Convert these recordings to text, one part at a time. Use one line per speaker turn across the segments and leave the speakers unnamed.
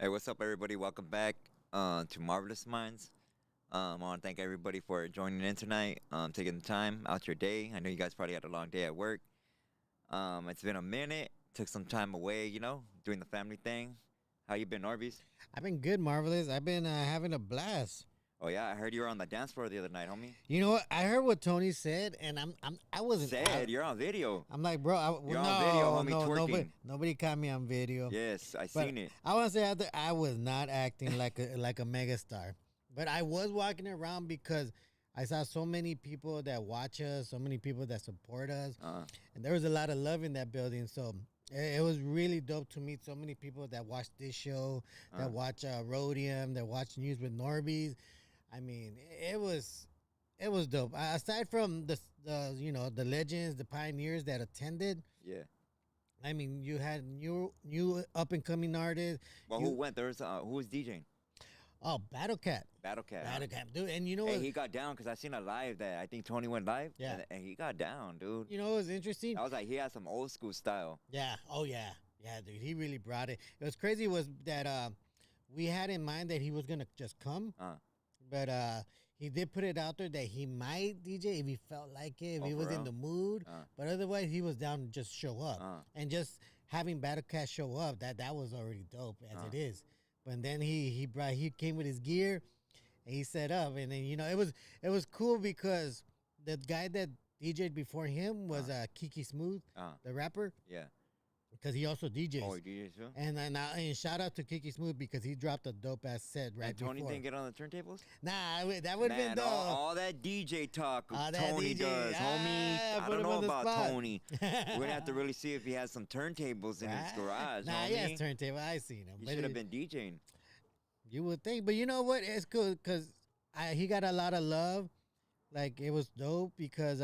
Hey, what's up, everybody? Welcome back to Marvelous Minds. I want to thank everybody for joining in tonight, taking the time out your day. I know you guys probably had a long day at work. It's been a minute. Took some time away, doing the family thing. How you been, NORBEEZ?
I've been good, Marvelous. I've been having a blast.
Oh yeah, I heard you were on the dance floor the other night, homie.
You know what? I heard what Tony said, and I wasn't.
You're on video.
I'm like, bro,
You're
no,
on video, homie,
no,
twerking.
nobody caught me on video.
Yes, I
But
seen it.
I want to say out there, I was not acting like a megastar, but I was walking around because I saw so many people that watch us, so many people that support us, and there was a lot of love in that building. So it was really dope to meet so many people that watch this show, that watch Rhodium, that watch News with NORBEEZ. I mean, it was dope. Aside from the legends, the pioneers that attended.
Yeah.
I mean, you had new up and coming artists.
Well, who went? There was who was DJing?
Oh, Battle Cat, dude. And you know
Hey,
what?
he got down because I seen a live that I think Tony went live.
Yeah.
And he got down, dude.
You know what was interesting?
I was like, he had some old school style.
Yeah. Oh yeah. Yeah, dude. He really brought it. It was crazy was that we had in mind that he was gonna just come. But he did put it out there that he might DJ if he felt like it, if he was in the mood. But otherwise, he was down to just show up. And just having Battle Cat show up, that was already dope as it is. But then he came with his gear and he set up. And then, it was cool because the guy that DJ'd before him was Kiki Smooth, the rapper.
Yeah.
Because he also DJs.
Oh, he DJs too?
And shout out to Kiki Smooth because he dropped a dope ass set right before.
And Tony didn't get on the turntables?
Nah, that would have been dope.
All that DJ talk Tony does, homie. I don't know about Tony. We're going to have to really see if he has some turntables in his garage,
Nah,
homie.
he has turntable. I seen him.
He should have been DJing.
You would think. But you know what? It's cool because he got a lot of love. Like, it was dope because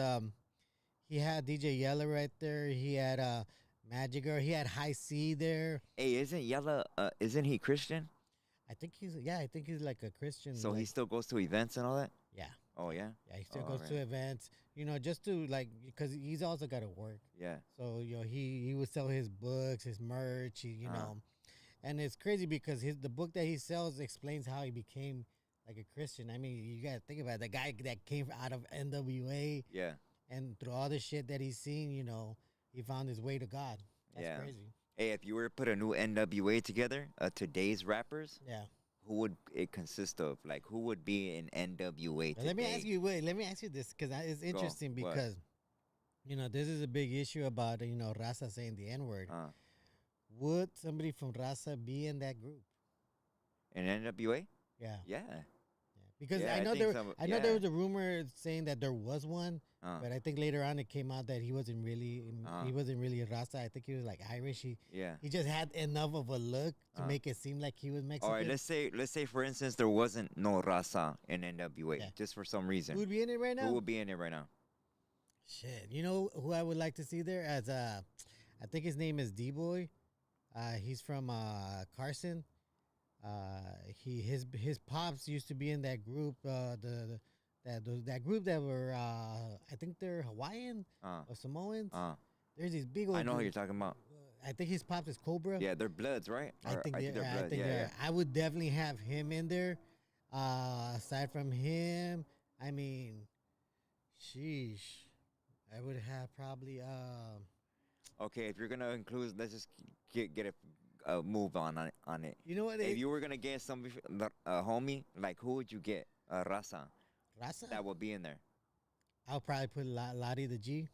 he had DJ Yella right there. He had Magic Girl. He had High C there.
Hey, isn't Yella, isn't he Christian?
I think he's like a Christian.
So
like,
he still goes to events and all that?
Yeah.
Oh, yeah?
Yeah, he still goes to events, just to because he's also got to work.
Yeah.
So, he would sell his books, his merch, and it's crazy because the book that he sells explains how he became like a Christian. I mean, you got to think about it. The guy that came out of NWA.
Yeah.
And through all the shit that he's seen, he found his way to God. That's crazy.
Hey, if you were to put a new NWA together, today's rappers, who would it consist of? Like, who would be in NWA today?
Let me ask you this, because it's interesting because, this is a big issue about, Raza saying the N-word. Would somebody from Raza be in that group?
In NWA?
Yeah.
Yeah.
Because I know there was a rumor saying that there was one, but I think later on it came out that he wasn't really a Rasta. I think he was like Irish. He just had enough of a look to make it seem like he was Mexican.
All right, let's say for instance there wasn't no Raza in NWA just for some reason.
Who would be in it right now?
Who would be in it right now?
Shit, you know who I would like to see there as I think his name is D-Boy. He's from Carson. His pops used to be in that group, that group that were I think they're Hawaiian or Samoans. There's these big old.
I know who you're talking about.
I think his pops is Cobra.
Yeah, they're Bloods, right?
I think they're Bloods. Yeah. I would definitely have him in there. Aside from him, I mean, sheesh, I would have probably.
Okay, if you're gonna include, let's just get a move on it.
You know what?
If you were gonna get somebody, homie, like who would you get? Raza.
Raza?
That would be in there.
I'll probably put Lottie the G.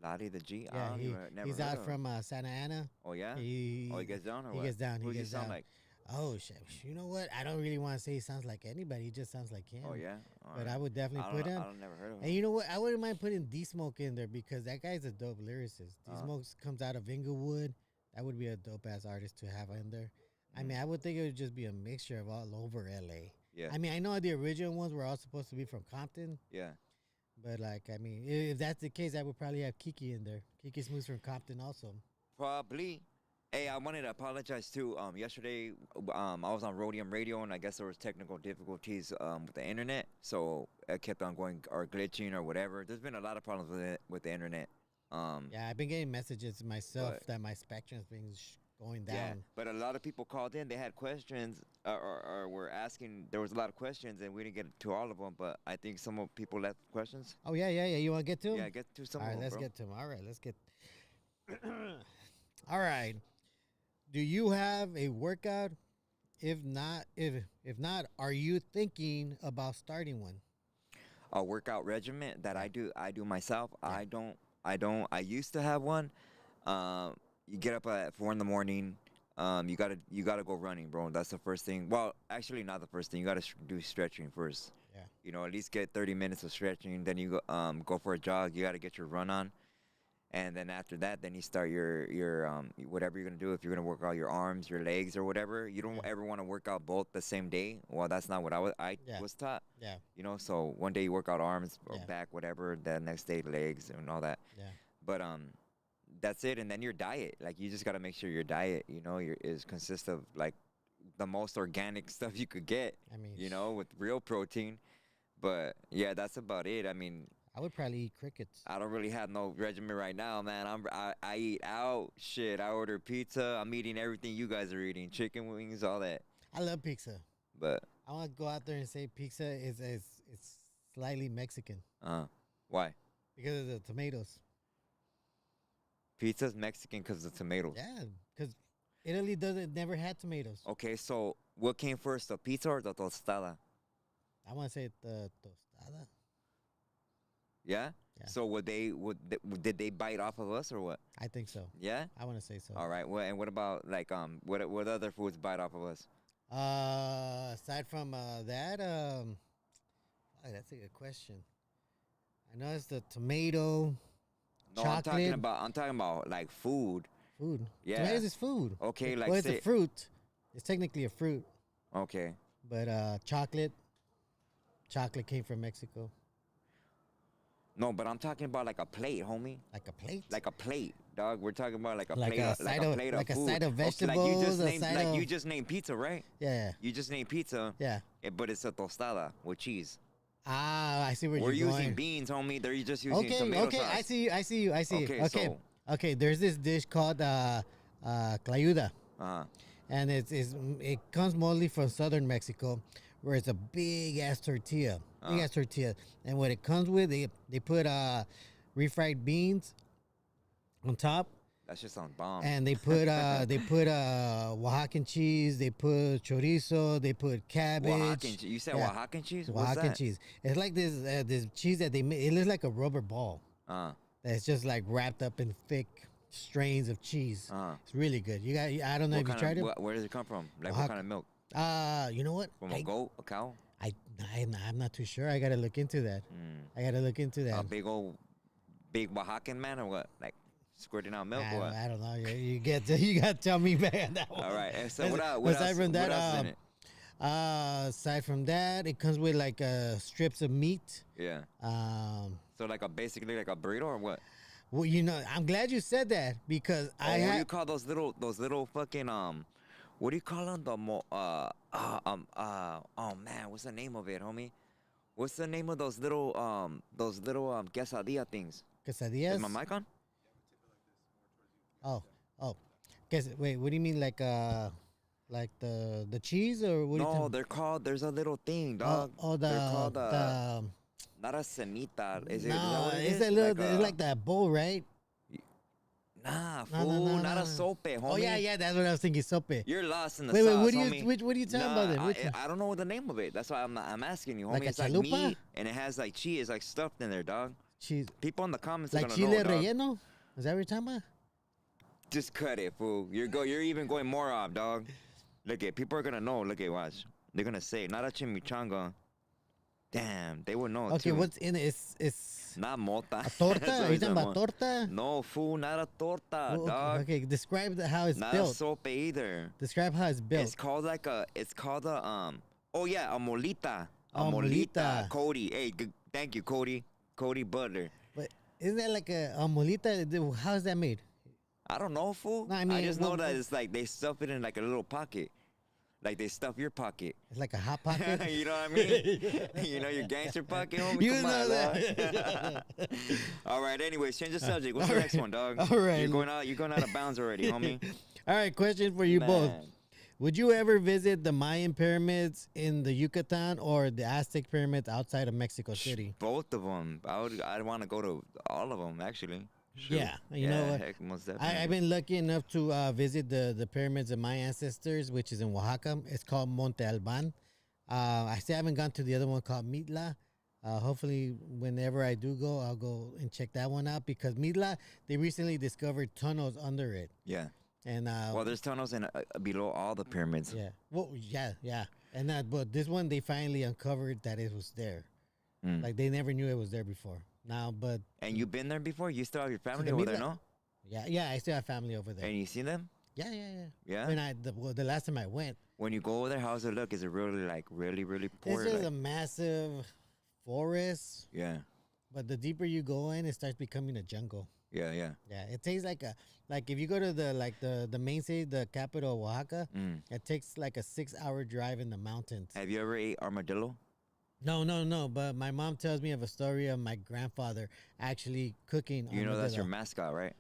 Lottie the G?
Yeah, he's out from Santa Ana.
Oh, yeah?
He
gets down or what?
He gets down.
Who does he sound like?
Oh, shit. You know what? I don't really want to say he sounds like anybody. He just sounds like him.
Oh, yeah?
But I would definitely put him.
I've never heard of him.
And you know what? I wouldn't mind putting D-Smoke in there because that guy's a dope lyricist. D-Smoke comes out of Inglewood. That would be a dope-ass artist to have in there. I mean, I would think it would just be a mixture of all over L.A.
Yeah.
I mean, I know the original ones were all supposed to be from Compton.
Yeah.
But, I mean, if that's the case, I would probably have Kiki in there. Kiki Smooth's from Compton also.
Probably. Hey, I wanted to apologize too. Yesterday, I was on Rhodium Radio, and I guess there was technical difficulties with the internet, so it kept on going or glitching or whatever. There's been a lot of problems with the internet.
Yeah, I've been getting messages myself that my Spectrum's being going down.
Yeah, but a lot of people called in. They had questions, or were asking. There was a lot of questions, and we didn't get to all of them. But I think some of people left questions.
Oh yeah. You want to get to them?
Yeah, get to some
All
of
right,
them,
let's
bro.
get to them. All right, let's get. All right. Do you have a workout? If not, are you thinking about starting one?
A workout regimen that I do myself.
Yeah.
I used to have one. You get up at 4 in the morning. You gotta go running, bro. That's the first thing. Well, actually, not the first thing. You gotta do stretching first.
Yeah.
You know, at least get 30 minutes of stretching. Then you go for a jog. You gotta get your run on, and then after that, then you start your whatever you're gonna do. If you're gonna work out your arms, your legs, or whatever, you don't ever want to work out both the same day. Well, that's not what I
Yeah.
was taught.
Yeah.
You know, so one day you work out arms or
Yeah.
back, whatever. The next day legs and all that.
Yeah.
But that's it. And then your diet, like you just gotta make sure your diet, you know, is consists of like the most organic stuff you could get.
I mean,
You know, with real protein. But yeah, that's about it. I mean,
I would probably eat crickets.
I don't really have no regimen right now, man. I eat out. Shit, I order pizza. I'm eating everything you guys are eating, chicken wings, all that.
I love pizza.
But
I want to go out there and say pizza is it's slightly Mexican
why?
because of the tomatoes.
Pizza's Mexican because of tomatoes.
Yeah, because Italy never had tomatoes.
Okay, so what came first, the pizza or the tostada?
I want to say the tostada.
Yeah?
Yeah.
So did they bite off of us or what?
I think so.
Yeah?
I want to say so.
All right. Well, and what about like what other foods bite off of us?
Aside from that, that's a good question. I know it's the tomato,
No,
chocolate,
I'm talking about like food.
food.
Yeah.
Tomatoes is food.
Okay, like
well, it's
say,
a fruit. It's technically a fruit,
okay.
but chocolate came from Mexico,
No, but I'm talking about like a plate, homie.
like a plate.
Like a plate, dog. We're talking about like a
Like
plate,
a
of, like
side
a
of-
plate
like
of
a
food.
side of
Okay,
vegetables, a side
like you
of-
just named pizza, right?
Yeah,
You just named pizza,
yeah.
but it's a tostada with cheese.
Ah, I see where
We're
you're going.
using beans, homie. They're just using
Okay,
tomato
okay.
sauce.
I see you.
Okay,
Okay,
so-
okay. There's this dish called clayuda,
Uh-huh.
and it comes mostly from southern Mexico, where it's a big ass tortilla, and what it comes with, they put refried beans on top,
That shit sounds bomb.
and they put Oaxacan cheese, they put chorizo, they put cabbage.
Oaxacan cheese. You said
Yeah.
Oaxacan cheese? What's
Oaxacan
that?
cheese. It's like this cheese that they make. It looks like a rubber ball. That's just like wrapped up in thick strains of cheese. It's really good. I don't know if you tried it.
Where does it come from? Like
Oaxaca.
what kind of milk?
You know what?
From a goat, a cow?
I'm not too sure. I gotta look into that. I gotta look into that.
A big Oaxacan man or what? Like squirting out milk or what?
I don't know. You gotta tell me back on that one.
All right. And so what else?
Aside from that,
what else in it?
aside from that, it comes with like strips of meat.
Yeah. So like basically like a burrito or what?
Well, I'm glad you said that because
What do you call those little fucking what do you call them? Oh man, what's the name of it, homie? What's the name of those little quesadilla things?
quesadillas.
Is my mic on?
Oh. Wait, what do you mean like the cheese or what?
No, they're called. There's a little thing, dog. They're called not a cenita. Is that
no,
what it
it's
is?
a little. It's like that bowl, right?
Nah,
No,
fool,
no,
not
no.
a sope, homie.
Oh yeah, that's what I was thinking. Sope.
You're lost in the
Wait,
sauce,
what do
homie.
what are you talking about then? Which one?
I don't know the name of it. That's why I'm asking you, homie.
Like a
It's like
chalupa?
meat, and it has like cheese, like stuffed in there, dog.
Cheese,
People in the comments are
like
gonna
chile
know, dog.
relleno. Is that what you're talking about?
Just cut it, fool. You're even going more off, dog. Look at people are gonna know. Look at watch. They're gonna say not a chimichanga. Damn, they would know
Okay,
too.
what's in it? It's
Not mota.
a torta.
That's
Are
what
you
it's
talking about
about.
torta?
No, fool, not a torta,
Oh,
dog.
okay, describe how it's
Not a
built.
sope either.
Describe how it's built.
It's called oh yeah, a molita. A
Oh, molita.
molita. Cody. Hey, thank you, Cody. Cody Butler.
But isn't that like a molita? How is that made?
I don't know, fool.
No, I
I
mean,
just know
what-
that it's like they stuff it in like a little pocket. Like they stuff your pocket.
It's like a hot pocket.
You know what I mean? You know your gangster pocket, homie?
You
Come
know
on,
that.
dog. All right, anyways, change the subject. What's the
all
next
right.
one, dog?
All right.
You're going out of bounds already, homie.
All right, question for you both.
Man.
Would you ever visit the Mayan pyramids in the Yucatan or the Aztec pyramids outside of Mexico City?
Both of them. I'd want to go to all of them actually. Shoot.
Yeah, you know
Yeah,
what?
heck, most
I've
definitely.
been lucky enough to visit the pyramids of my ancestors, which is in Oaxaca. It's called Monte Alban. I still haven't gone to the other one called Mitla. Hopefully, whenever I do go, I'll go and check that one out because Mitla, they recently discovered tunnels under it.
Yeah.
And
Well, there's tunnels in below all the pyramids.
yeah, well, yeah. And but this one, they finally uncovered that it was there.
Mm.
Like they never knew it was there before. Now, but
And you've been there before? You still have your family
the
over there,
Mitla-
no?
yeah, I still have family over there.
And you seen them?
Yeah.
Yeah.
When the last time I went,
When you go over there, how's it look? Is it really like really poor?
it's just
Like,
a massive forest.
yeah,
But the deeper you go in, it starts becoming a jungle.
yeah.
Yeah, it takes like if you go to the main city, the capital of Oaxaca,
Mm.
it takes like a 6 hour drive in the mountains.
Have you ever ate armadillo?
No. But my mom tells me of a story of my grandfather actually cooking.
You know that's your
armadillo.
mascot, right?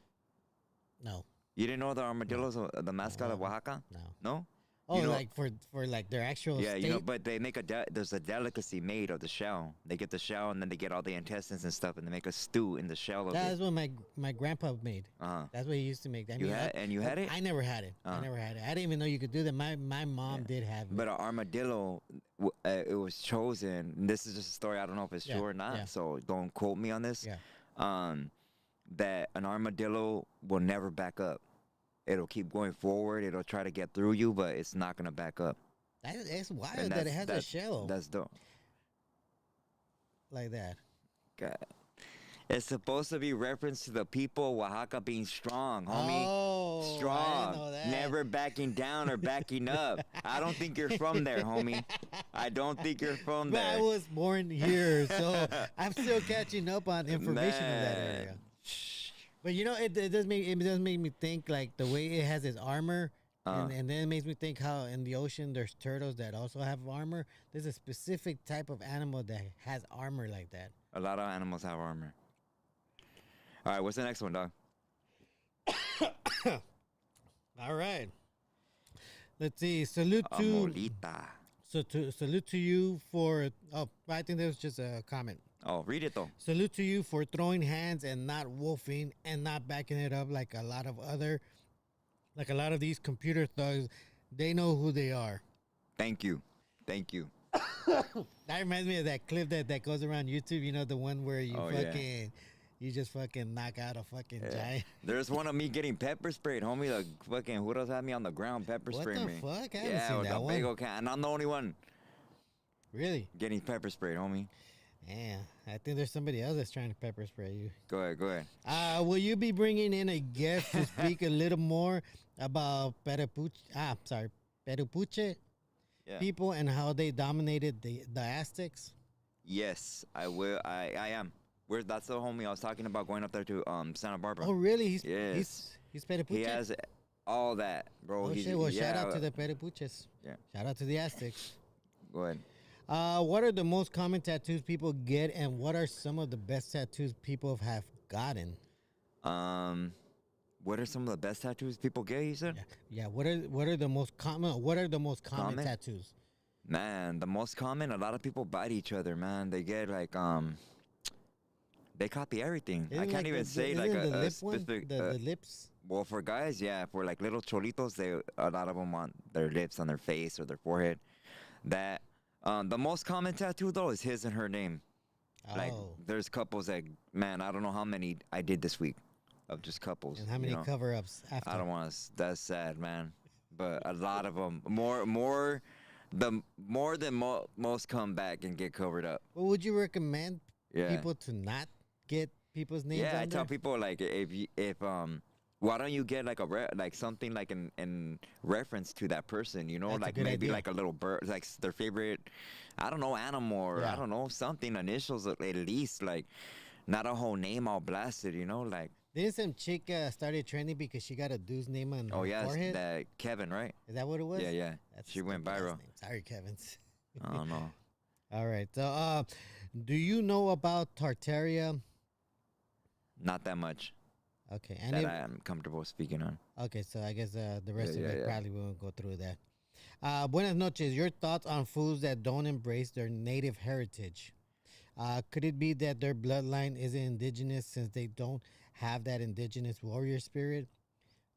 No,
You didn't know the armadillo's the mascot of Oaxaca?
no.
No?
Oh,
know-
like for like their actual
Yeah,
state.
you know, but they make there's a delicacy made of the shell. They get the shell and then they get all the intestines and stuff and they make a stew in the shell of
That's
it.
what my grandpa made.
Uh-huh.
That's what he used to make. I
You
mean,
had you had it?
I never had it. I never had it. I didn't even know you could do that. My mom did have it.
But an armadillo, it was chosen. And this is just a story. I don't know if it's
Yeah,
true or not.
yeah.
So don't quote me on this.
Yeah.
That an armadillo will never back up. It'll keep going forward. It'll try to get through you, but it's not gonna back up.
It's wild
And
that it has a shell
That's dope.
like that.
God. It's supposed to be reference to the people of Oaxaca being strong, homie.
Oh, I
Strong,
didn't know that.
never backing down or backing up. I don't think you're from there, homie. I don't think you're from
But
there.
I was born here, so I'm still catching up on information of that
Man.
area. But you know, it does make me think like the way it has its armor, and then it makes me think how in the ocean there's turtles that also have armor. There's a specific type of animal that has armor like that.
A lot of animals have armor. All right, what's the next one, dog?
All right. Let's see. Salute to
Amolita.
salute to you for. Oh, I think that was just a comment.
Oh, read it though.
Salute to you for throwing hands and not wolfing and not backing it up like a lot of these computer thugs. They know who they are.
Thank you. Thank you.
That reminds me of that clip that goes around YouTube. You know, the one where you you just fucking knock out a fucking giant.
There's one of me getting pepper sprayed, homie. The fucking who else had me on the ground pepper
What
spraying
the
me?
fuck? I haven't
Yeah,
seen
with
that
a
one.
big old can. And I'm the only one
Really?
getting pepper sprayed, homie.
Yeah, I think there's somebody else that's trying to pepper spray you.
Go ahead.
Will you be bringing in a guest to speak a little more about Perupuche
Yeah.
people and how they dominated the Aztecs?
Yes, I will. I am. That's the homie I was talking about going up there to Santa Barbara.
Oh, really? He's
Yes.
he's Perupuche?
He has all that, bro.
Oh,
He's,
shit. Well,
yeah,
shout out to the Perupuches.
Yeah.
Shout out to the Aztecs.
Go ahead.
What are the most common tattoos people get, and what are some of the best tattoos people have gotten?
What are some of the best tattoos people get? You said.
Yeah. What are the most common? What are the most common
Common?
tattoos?
Man, the most common. A lot of people bite each other. Man, they get like they copy everything. I
Isn't
can't
like
even say
isn't
like
the
a
lip
specific.
one, the lips.
Well, for guys, yeah, for like little cholitos, a lot of them want their lips on their face or their forehead. That the most common tattoo though is his and her name. Like
Oh.
there's couples that, man, I don't know how many I did this week of just couples.
And how many
you know?
cover-ups after?
I don't want to. That's sad, man. But a lot of them, more than most come back and get covered up.
Well, would you recommend
Yeah.
people to not get people's names
Yeah, I
on
tell
there?
people like if why don't you get like like something like in reference to that person, you know,
That's a
like
good
maybe
idea.
like a little bird, like their favorite, I don't know, animal or
Yeah.
I don't know, something initials at least, like not a whole name all blasted, you know, like
Didn't some chick started trending because she got a dude's name on
oh
her
yeah, it's
forehead?
that Kevin, right?
Is that what it was?
Yeah.
That's a
She went
stupid-ass
viral.
name. Sorry, Kevin's.
I don't know.
All right. So, do you know about Tartaria?
Not that much.
Okay, and
that
if
I am comfortable speaking on.
okay, so I guess the
Yeah,
rest of
yeah,
it
yeah.
probably won't go through that. Buenas noches. Your thoughts on foods that don't embrace their native heritage? Could it be that their bloodline isn't indigenous since they don't have that indigenous warrior spirit?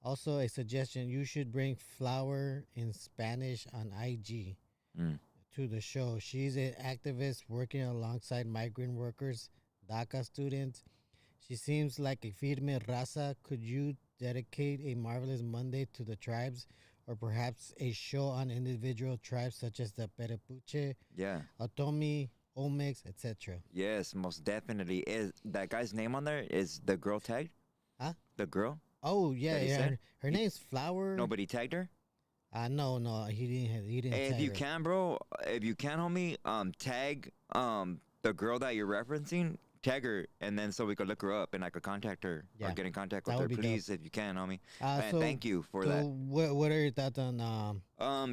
Also, a suggestion: you should bring Flower in Spanish on IG
Mm.
to the show. She's an activist working alongside migrant workers, DACA students. She seems like a firme raza. Could you dedicate a marvelous Monday to the tribes, or perhaps a show on individual tribes such as the Perepuche,
Yeah.
Otomi, Olmecs, etc.?
Yes, most definitely. Is that guy's name on there? Is the girl tagged?
Huh?
The girl
Oh yeah,
that he
yeah.
said?
Her
He,
name's Flower.
nobody tagged her?
No, no, he didn't
Hey, if
tag
you
her.
can, bro, if you can, homie, tag the girl that you're referencing, tag her, and then so we could look her up and I could contact her
Yeah,
or get in contact with
that
her,
would be dope.
please, if you can, homie. Man,
So
thank you for
so
that.
what are your thoughts on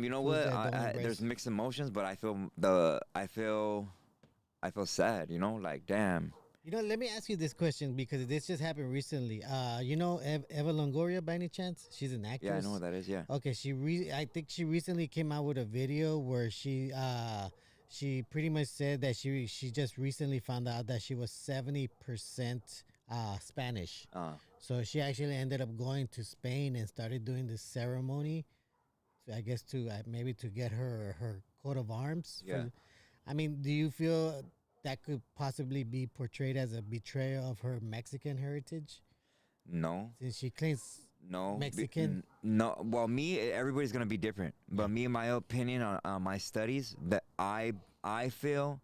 You know
foods
what?
that don't
There's
embrace?
mixed emotions, but I feel sad. You know, like damn.
You know, let me ask you this question because this just happened recently. You know Eva Longoria by any chance? She's an
Yeah, I
actress.
know what that is. Yeah.
Okay, I think she recently came out with a video where she pretty much said that she just recently found out that she was 70% Spanish. So she actually ended up going to Spain and started doing this ceremony. I guess to maybe to get her coat of arms.
Yeah.
I mean, do you feel that could possibly be portrayed as a betrayal of her Mexican heritage
No.
since she claims
No,
Mexican?
no. Well, everybody's gonna be different.
Yeah.
But me, in my opinion on my studies, that I feel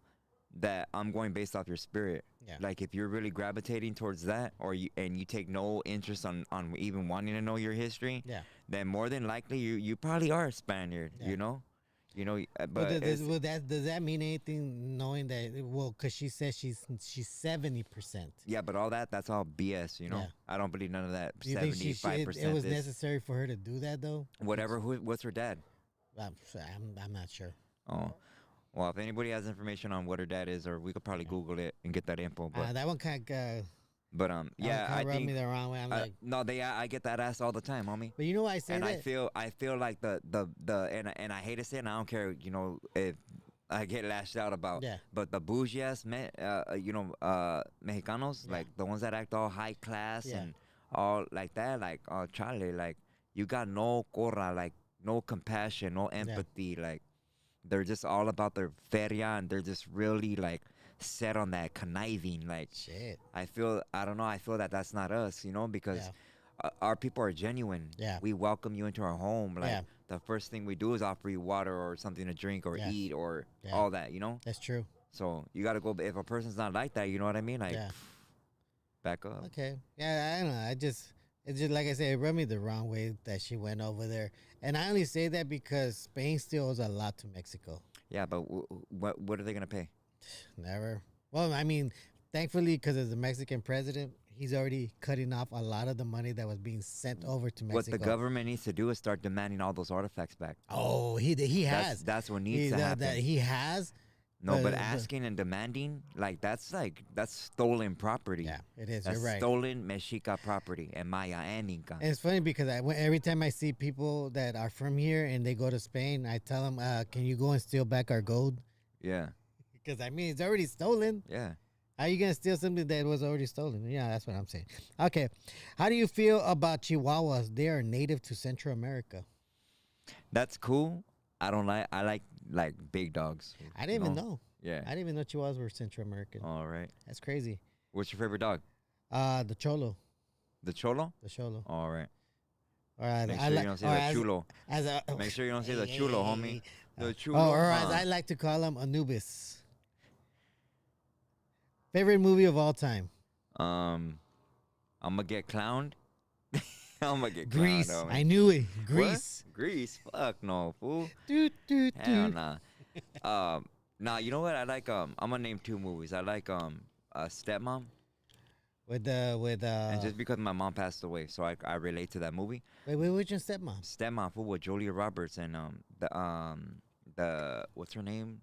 that I'm going based off your spirit.
Yeah.
Like if you're really gravitating towards that, or you take no interest on even wanting to know your history,
Yeah.
then more than likely you probably are a Spaniard.
Yeah.
You know.
But
But it's,
does that mean anything? Knowing that, well, because she says she's 70%.
yeah, but that's all BS. You know.
Yeah.
I don't believe none of that.
Do you think
75%.
it was necessary for her to do that though?
Whatever. What's her dad?
I'm not sure.
Oh. Well, if anybody has information on what her dad is, or we could probably Google it and get that info. But
That one kind of
yeah, I
rubbed
think
me the wrong way. I'm like,
no, I get that asked all the time, homie.
but you know why I say
And
that?
I feel like the and I hate to say it, and I don't care, you know, if I get lashed out about.
Yeah.
But the bougie ass Mexicanos,
Yeah.
like the ones that act all high class
Yeah.
and all like that, like Charlie, like you got no cora, like no compassion, no empathy, like they're just all about their feria, and they're just really like set on that conniving, like.
Shit.
I feel that that's not us, you know, because
Yeah.
our people are genuine.
Yeah.
We welcome you into our home. Like
Yeah.
the first thing we do is offer you water or something to drink or
Yeah.
eat or
Yeah.
all that, you know.
That's true.
So you got to go. If a person's not like that, you know what I mean? Like,
Yeah.
back up.
Okay. Yeah, I don't know. It's just like I said, it rubbed me the wrong way that she went over there. And I only say that because Spain still owes a lot to Mexico.
Yeah, but what are they gonna pay?
Never. Well, I mean, thankfully, because of the Mexican president, he's already cutting off a lot of the money that was being sent over to Mexico.
What the government needs to do is start demanding all those artifacts back.
Oh, he has.
That's what needs to happen.
That he has.
No, but asking and demanding, that's stolen property.
Yeah, it is.
That's
You're right.
stolen Mexica property and Maya and Inca.
And it's funny because every time I see people that are from here and they go to Spain, I tell them, "Can you go and steal back our gold?"
Yeah.
Because I mean, it's already stolen.
Yeah.
How are you gonna steal something that was already stolen? Yeah, that's what I'm saying. Okay, how do you feel about Chihuahuas? They are native to Central America.
That's cool. I like big dogs.
I didn't even know.
Yeah.
I didn't even know Chihuahuas were Central American.
All right.
That's crazy.
What's your favorite dog?
The Cholo.
The Cholo?
The Cholo.
All right.
All right.
Make sure you don't say the Chulo.
As
Make sure you don't say the Chulo, homie. The Chulo.
or as I like to call him, Anubis. Favorite movie of all time?
I'm gonna get clowned. I'm gonna get
Grease.
clowned. homie.
I knew it. Grease.
What? Grease? Fuck no, fool.
Hell
Hell nah. Nah, you know what? I like I'm gonna name two movies. I like Stepmom,
With
and just because my mom passed away, so I relate to that movie.
wait, which one stepmom?
Stepmom, fool, with Julia Roberts and the what's her name?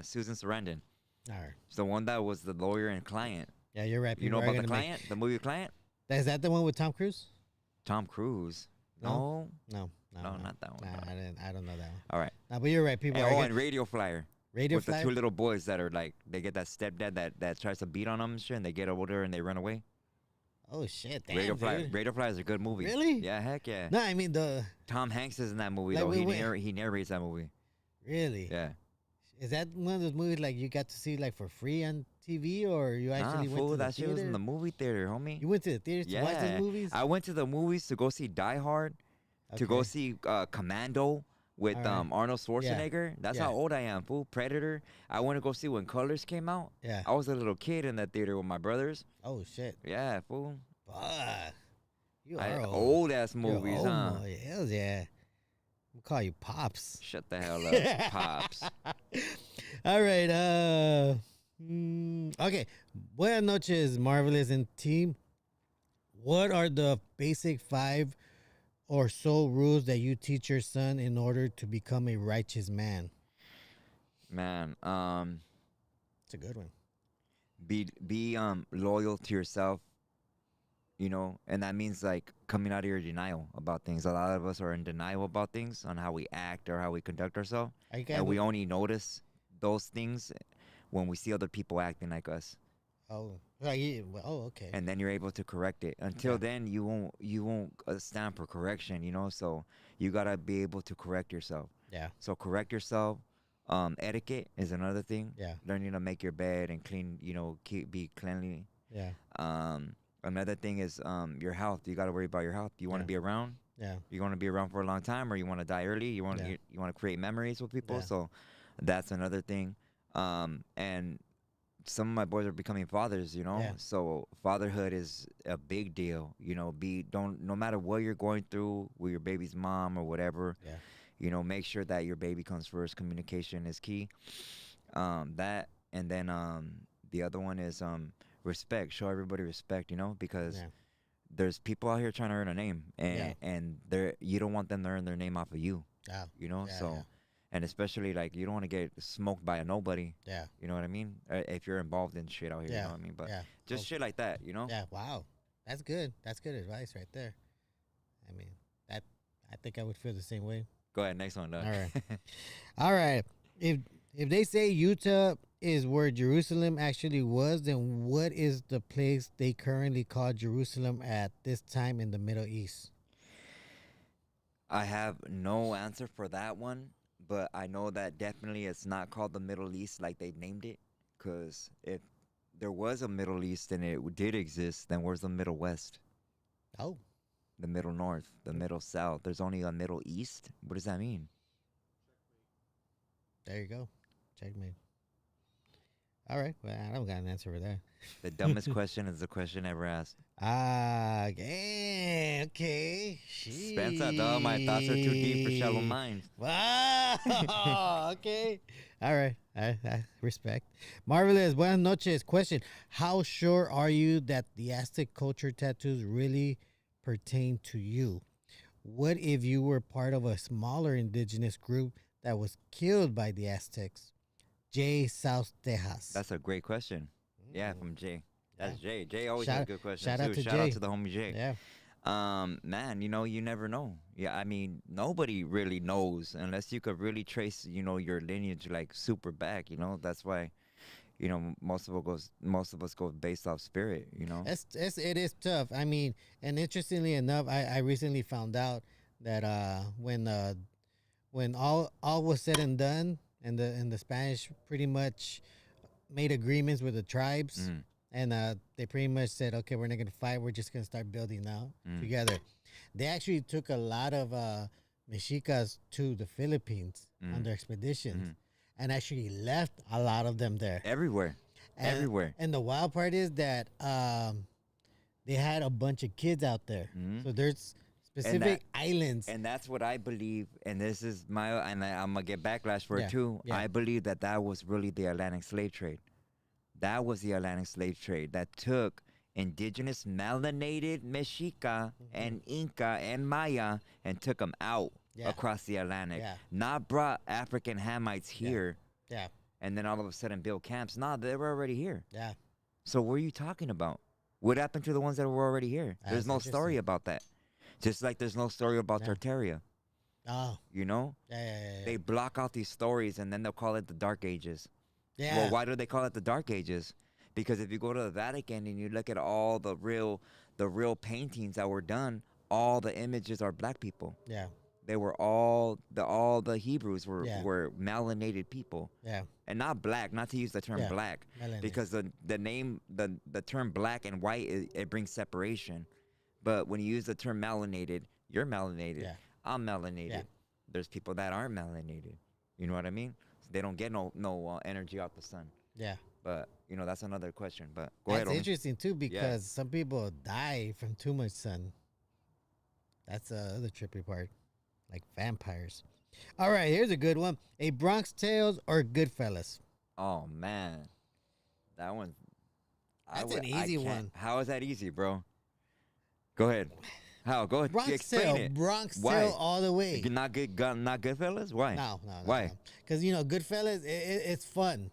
Susan Sarandon.
All right.
It's the one that was the lawyer and client.
Yeah, you're right.
You know about the client, the movie Client?
Is that the one with Tom Cruise?
Tom Cruise.
No,
No, not that one.
Nah, I don't know that one.
All right.
No, but you're right. People.
And Radio Flyer.
Radio
with
Flyer?
the two little boys that are like, they get that stepdad that tries to beat on them and shit, and they get older and they run away.
Oh shit! Damn,
Radio Flyer is a good movie.
Really?
Yeah, heck yeah.
No, I mean
Tom Hanks is in that movie
like,
though. He narrates that movie.
Really?
Yeah.
Is that one of those movies like you got to see like for free on TV, or you actually went to the
that
theater?
shit was in the movie theater, homie.
You went to the theater to watch those movies?
I went to the movies to go see Die Hard, to go see Commando with Arnold Schwarzenegger. That's how old I am, fool. Predator. I went to go see when Colors came out.
Yeah.
I was a little kid in that theater with my brothers.
Oh shit.
Yeah, fool.
Fuck. You are
old ass movies,
old,
huh?
Hell yeah. We'll call you Pops.
Shut the hell up, Pops.
All right. Okay. Buenas noches, Marvelous and team. What are the basic 5 or so rules that you teach your son in order to become a righteous man?
Man,
it's a good one.
Be loyal to yourself. You know, and that means like coming out of your denial about things. A lot of us are in denial about things on how we act or how we conduct ourselves. And we only notice those things when we see other people acting like us.
Oh, okay.
And then you're able to correct it. Until then, you won't stand for correction, you know? So you got to be able to correct yourself.
Yeah.
So correct yourself. Etiquette is another thing.
Yeah.
Learning to make your bed and clean, you know, be cleanly.
Yeah.
Another thing is you health. You got to worry about your health. You want to be around?
Yeah.
You want to be around for a long time, or you want to die early? You want to create memories with people.
Yeah.
So that's another thing. And some of my boys are becoming fathers, you know.
Yeah.
So fatherhood is a big deal. You know, no matter what you're going through with your baby's mom or whatever.
Yeah.
You know, make sure that your baby comes first. Communication is key. That, and then the other one is respect. Show everybody respect, you know, because there's people out here trying to earn a name, and you don't want them to earn their name off of you.
Yeah.
You know, and especially like you don't want to get smoked by a nobody. Yeah. You know what I mean? If you're involved in shit out here, you know what I mean? But just shit like that, you know?
Yeah. Wow. That's good. That's good advice right there. I mean, I think I would feel the same way.
Go ahead, next one, Doug.
All right. All right. If they say Utah is where Jerusalem actually was, then what is the place they currently call Jerusalem at this time in the Middle East?
I have no answer for that one, but I know that definitely it's not called the Middle East like they named it, because if there was a Middle East and it did exist, then where's the Middle West?
Oh.
The Middle North, the Middle South. There's only a Middle East? What does that mean?
There you go. Checkmate. All right. Well, I don't got an answer for that.
The dumbest question is the question ever asked.
Okay.
Spencer, though, my thoughts are too deep for shallow minds.
Wow. Okay. All right. I respect. Marvelous. Buenas noches. Question. How sure are you that the Aztec culture tattoos really pertain to you? What if you were part of a smaller indigenous group that was killed by the Aztecs? Jay, South Texas.
That's a great question. Yeah, from Jay. That's Jay. Jay always
Shout-
has good questions
shout out
too.
to
Shout out
Jay.
to the homie Jay.
Yeah.
Man, you know, you never know. Yeah, I mean, nobody really knows unless you could really trace, you know, your lineage like super back. You know, that's why, you know, most of us go based off spirit. You know,
it is tough. I mean, and interestingly enough, I recently found out that when all was said and done, and the Spanish pretty much made agreements with the tribes. And they pretty much said, okay, we're not going to fight. We're just going to start building now together. They actually took a lot of Mexicas to the Philippines on their expeditions and actually left a lot of them there.
Everywhere.
And the wild part is that they had a bunch of kids out there. So there's specific islands.
And that's what I believe. And this is I'm going to get backlash for it too.
Yeah.
I believe that was really the Atlantic slave trade. That was the Atlantic slave trade that took indigenous melanated Mexica and Inca and Maya and took them out across the Atlantic. Not brought African Hamites here.
Yeah.
And then all of a sudden build camps. No, they were already here.
Yeah.
So what are you talking about? What happened to the ones that were already here? There's
That's
no story
interesting.
about that. Just like there's no story about
Yeah.
Tartaria.
Oh,
You know,
yeah.
they block out these stories and then they'll call it the Dark Ages.
Yeah.
Well, why do they call it the Dark Ages? Because if you go to the Vatican and you look at all the real paintings that were done, all the images are black people.
Yeah.
They were all the Hebrews
Yeah.
were melanated people,
Yeah.
and not black. Not to use the term
Yeah.
black,
Melanin.
because the term black and white it brings separation. But when you use the term melanated, you're melanated.
Yeah.
I'm melanated.
Yeah.
There's people that aren't melanated. You know what I mean? They don't get no energy out the sun.
Yeah.
But that's another question. But go ahead.
That's
Homie.
interesting too because some people die from too much sun. That's the other trippy part, like vampires. All right, here's a good one: a Bronx Tales or Goodfellas.
Oh man, that one.
That's an easy one.
How is that easy, bro? Go ahead. How? Go ahead.
Bronx
Explain
Tale,
it.
Bronx
Why?
Tale all the way.
Not good, not Goodfellas. Why?
No.
Why?
Because Goodfellas, it's fun,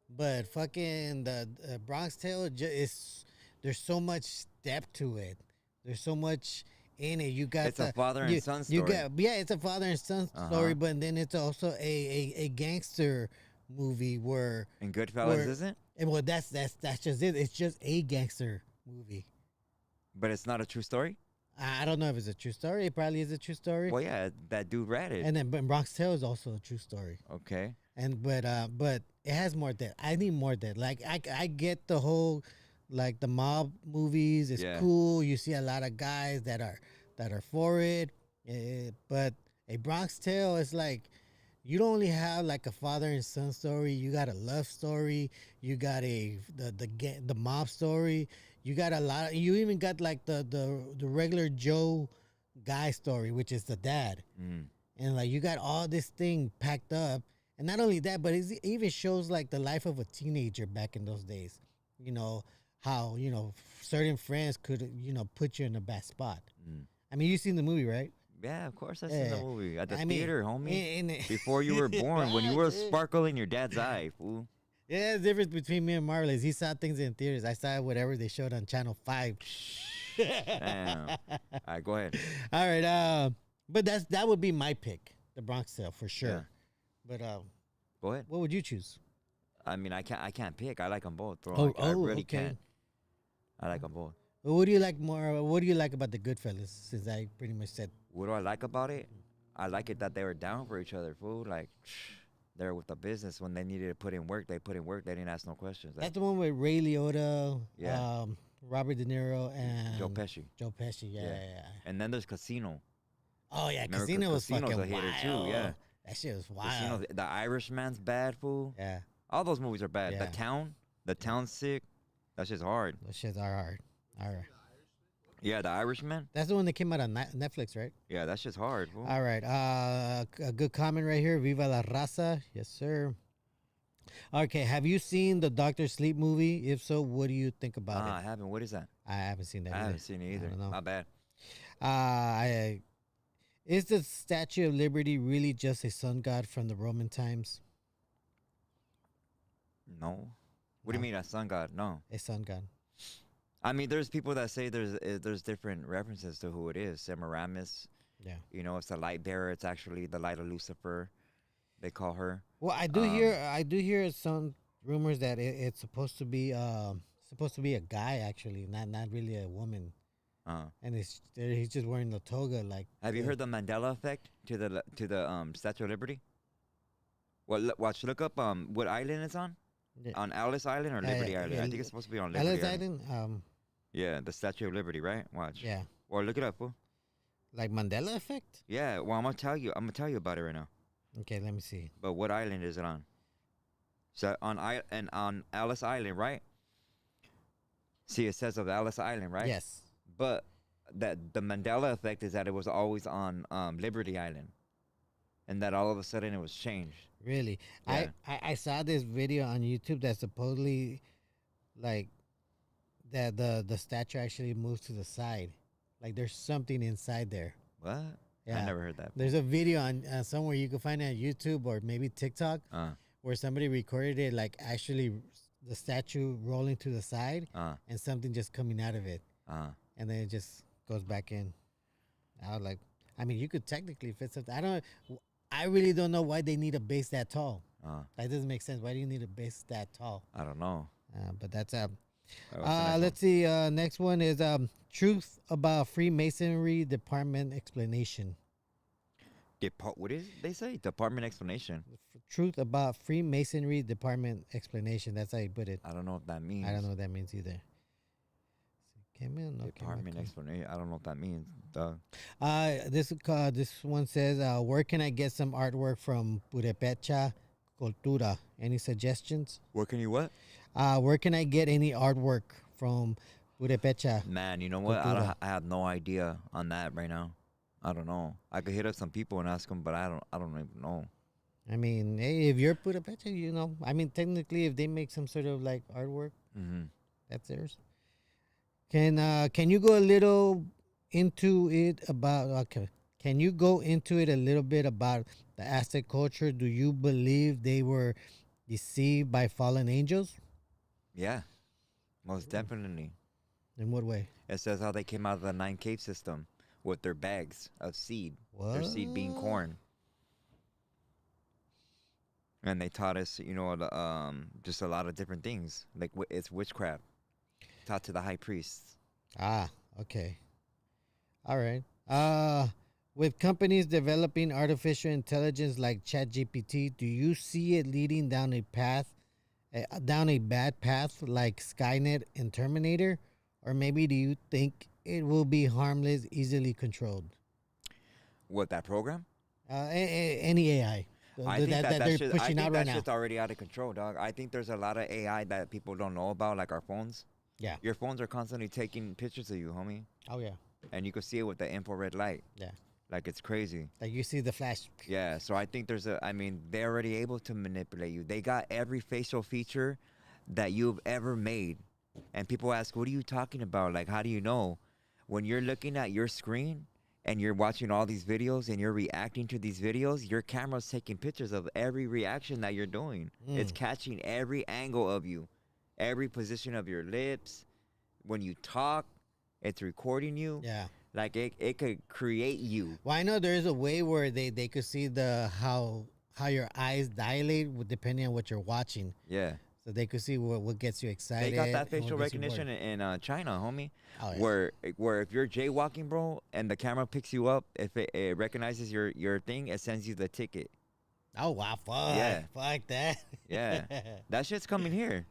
but fucking the Bronx Tale is there's so much depth to it. There's so much in it. You got
It's a father and son story.
It's a father and son story, but then it's also a gangster movie where
And Goodfellas isn't.
and well that's just it. It's just a gangster movie.
But it's not a true story.
I don't know if it's a true story. It probably is a true story.
Well, yeah, that dude read it.
And then but Bronx Tale is also a true story.
Okay.
And but it has more depth. I need more depth. Like I get the whole like the mob movies. It's cool. You see a lot of guys that are for it. But a Bronx Tale is like you don't only have like a father and son story. You got a love story. You got the mob story. You got a lot. You even got like the regular Joe guy story, which is the dad. And like you got all this thing packed up. And not only that, but it even shows like the life of a teenager back in those days. How certain friends could put you in a bad spot. I mean, you've seen the movie, right?
Yeah, of course. I've seen the movie at the theater, homie.
In
Before you were born, when you were a sparkle in your dad's eye, fool.
Yeah, the difference between me and Marvel is he saw things in theaters. I saw whatever they showed on Channel 5.
Damn. All right, go ahead.
All right, but that would be my pick, the Bronx Tale for sure.
Yeah.
But
Go ahead.
what would you choose?
I mean, I can't pick. I like them both, bro. I really can't. I like them both.
Well, what do you like more? What do you like about the Goodfellas? Since I pretty much said.
What do I like about it? I like it that they were down for each other, fool. Like, they're with the business. When they needed to put in work, they put in work. They didn't ask no questions.
That's the one with Ray Liotta,
Yeah.
Robert De Niro, and
Joe Pesci.
Yeah.
And then there's Casino.
Oh yeah,
Remember,
Casino was
Casino's
fucking
a hitter
wild.
too, yeah.
That shit was wild.
Casino, the Irishman's bad, fool.
Yeah,
All those movies are bad.
Yeah.
The Town's sick. That shit's hard.
those shits are hard. All right,
Yeah, The Irishman.
that's the one that came out on Netflix, right?
Yeah, that shit's hard, fool.
All right. A good comment right here. Viva la raza. Yes, sir. Okay. Have you seen the Doctor Sleep movie? If so, what do you think about
I
it?
haven't. What is that?
I haven't seen that.
I
either.
haven't seen it either.
don't know.
My bad.
Is the Statue of Liberty really just a sun god from the Roman times?
No. What do you mean a sun god? No.
A sun god.
I mean, there's people that say there's different references to who it is. Semiramis.
Yeah.
It's the light bearer. It's actually the light of Lucifer. They call her.
Well, I do hear some rumors that it's supposed to be a guy actually, not really a woman. And he's just wearing the toga like.
Have you heard the Mandela effect to the Statue of Liberty? Well, watch. Look up what island it's on.
Yeah.
On Ellis Island or Liberty Island? I think it's supposed to be on Liberty
Ellis
Island.
Island.
Yeah, the Statue of Liberty, right? Watch.
Yeah.
Or look it up, fool.
Like Mandela effect.
Yeah. Well, I'm gonna tell you about it right now.
Okay, let me see.
But what island is it on? So on Ellis Island, right? See, it says of Ellis Island, right?
Yes.
But that the Mandela effect is that it was always on Liberty Island, and that all of a sudden it was changed.
Really?
Yeah.
I saw this video on YouTube that supposedly, like, that the statue actually moves to the side, like there's something inside there.
What?
Yeah.
I never heard that.
There's a video on somewhere you can find it on YouTube or maybe TikTok where somebody recorded it like actually the statue rolling to the side
Uh,
and something just coming out of it, and then it just goes back in. I was like, I mean, you could technically fit something. I really don't know why they need a base that tall. That doesn't make sense. Why do you need a base that tall?
I don't know.
But that's
What's the next
let's see. Next one is truth about Freemasonry department explanation.
What is it they say? Department explanation.
Truth about Freemasonry department explanation. That's how you put it.
I don't know what that means.
I don't know what that means either.
Department explanation. I don't know what that means.
This one says, where can I get some artwork from Purepecha Cultura? Any suggestions?
Where can you what?
Where can I get any artwork from Purepecha?
Man, you know what? I have no idea on that right now. I don't know. I could hit up some people and ask them, but I don't even know.
I mean, hey, if you're Purepecha, you know. I mean, technically, if they make some sort of like artwork, that's theirs. Can you go a little into it about? Okay, can you go into it a little bit about the Aztec culture? Do you believe they were deceived by fallen angels?
Yeah, most definitely.
In what way?
It says how they came out of the 9 cave system with their bags of seed.
What?
Their seed being corn. And they taught us, you know, just a lot of different things. Like it's witchcraft. Taught to the high priests.
Okay. All right. With companies developing artificial intelligence like ChatGPT, do you see it leading down a bad path like Skynet and Terminator? Or maybe do you think it will be harmless, easily controlled?
What, that program?
Any AI.
I think that shit's already out of control, dog. I think there's a lot of AI that people don't know about, like our phones.
Yeah.
Your phones are constantly taking pictures of you, homie.
Oh, yeah.
And you can see it with the infrared light.
Yeah.
Like, it's crazy.
Like, you see the flash.
Yeah, so I think they're already able to manipulate you. They got every facial feature that you've ever made. And people ask, what are you talking about? Like, how do you know? When you're looking at your screen and you're watching all these videos and you're reacting to these videos, your camera's taking pictures of every reaction that you're doing. It's catching every angle of you, every position of your lips. When you talk, it's recording you.
Yeah.
Like, it could create you.
Well, I know there is a way where they could see how your eyes dilate depending on what you're watching.
Yeah.
So they could see what gets you excited.
They got that facial recognition in China, homie.
Oh, yeah.
Where if you're jaywalking, bro, and the camera picks you up, if it recognizes your thing, it sends you the ticket.
Oh, wow. Fuck.
Yeah.
Fuck that.
Yeah. That shit's coming here.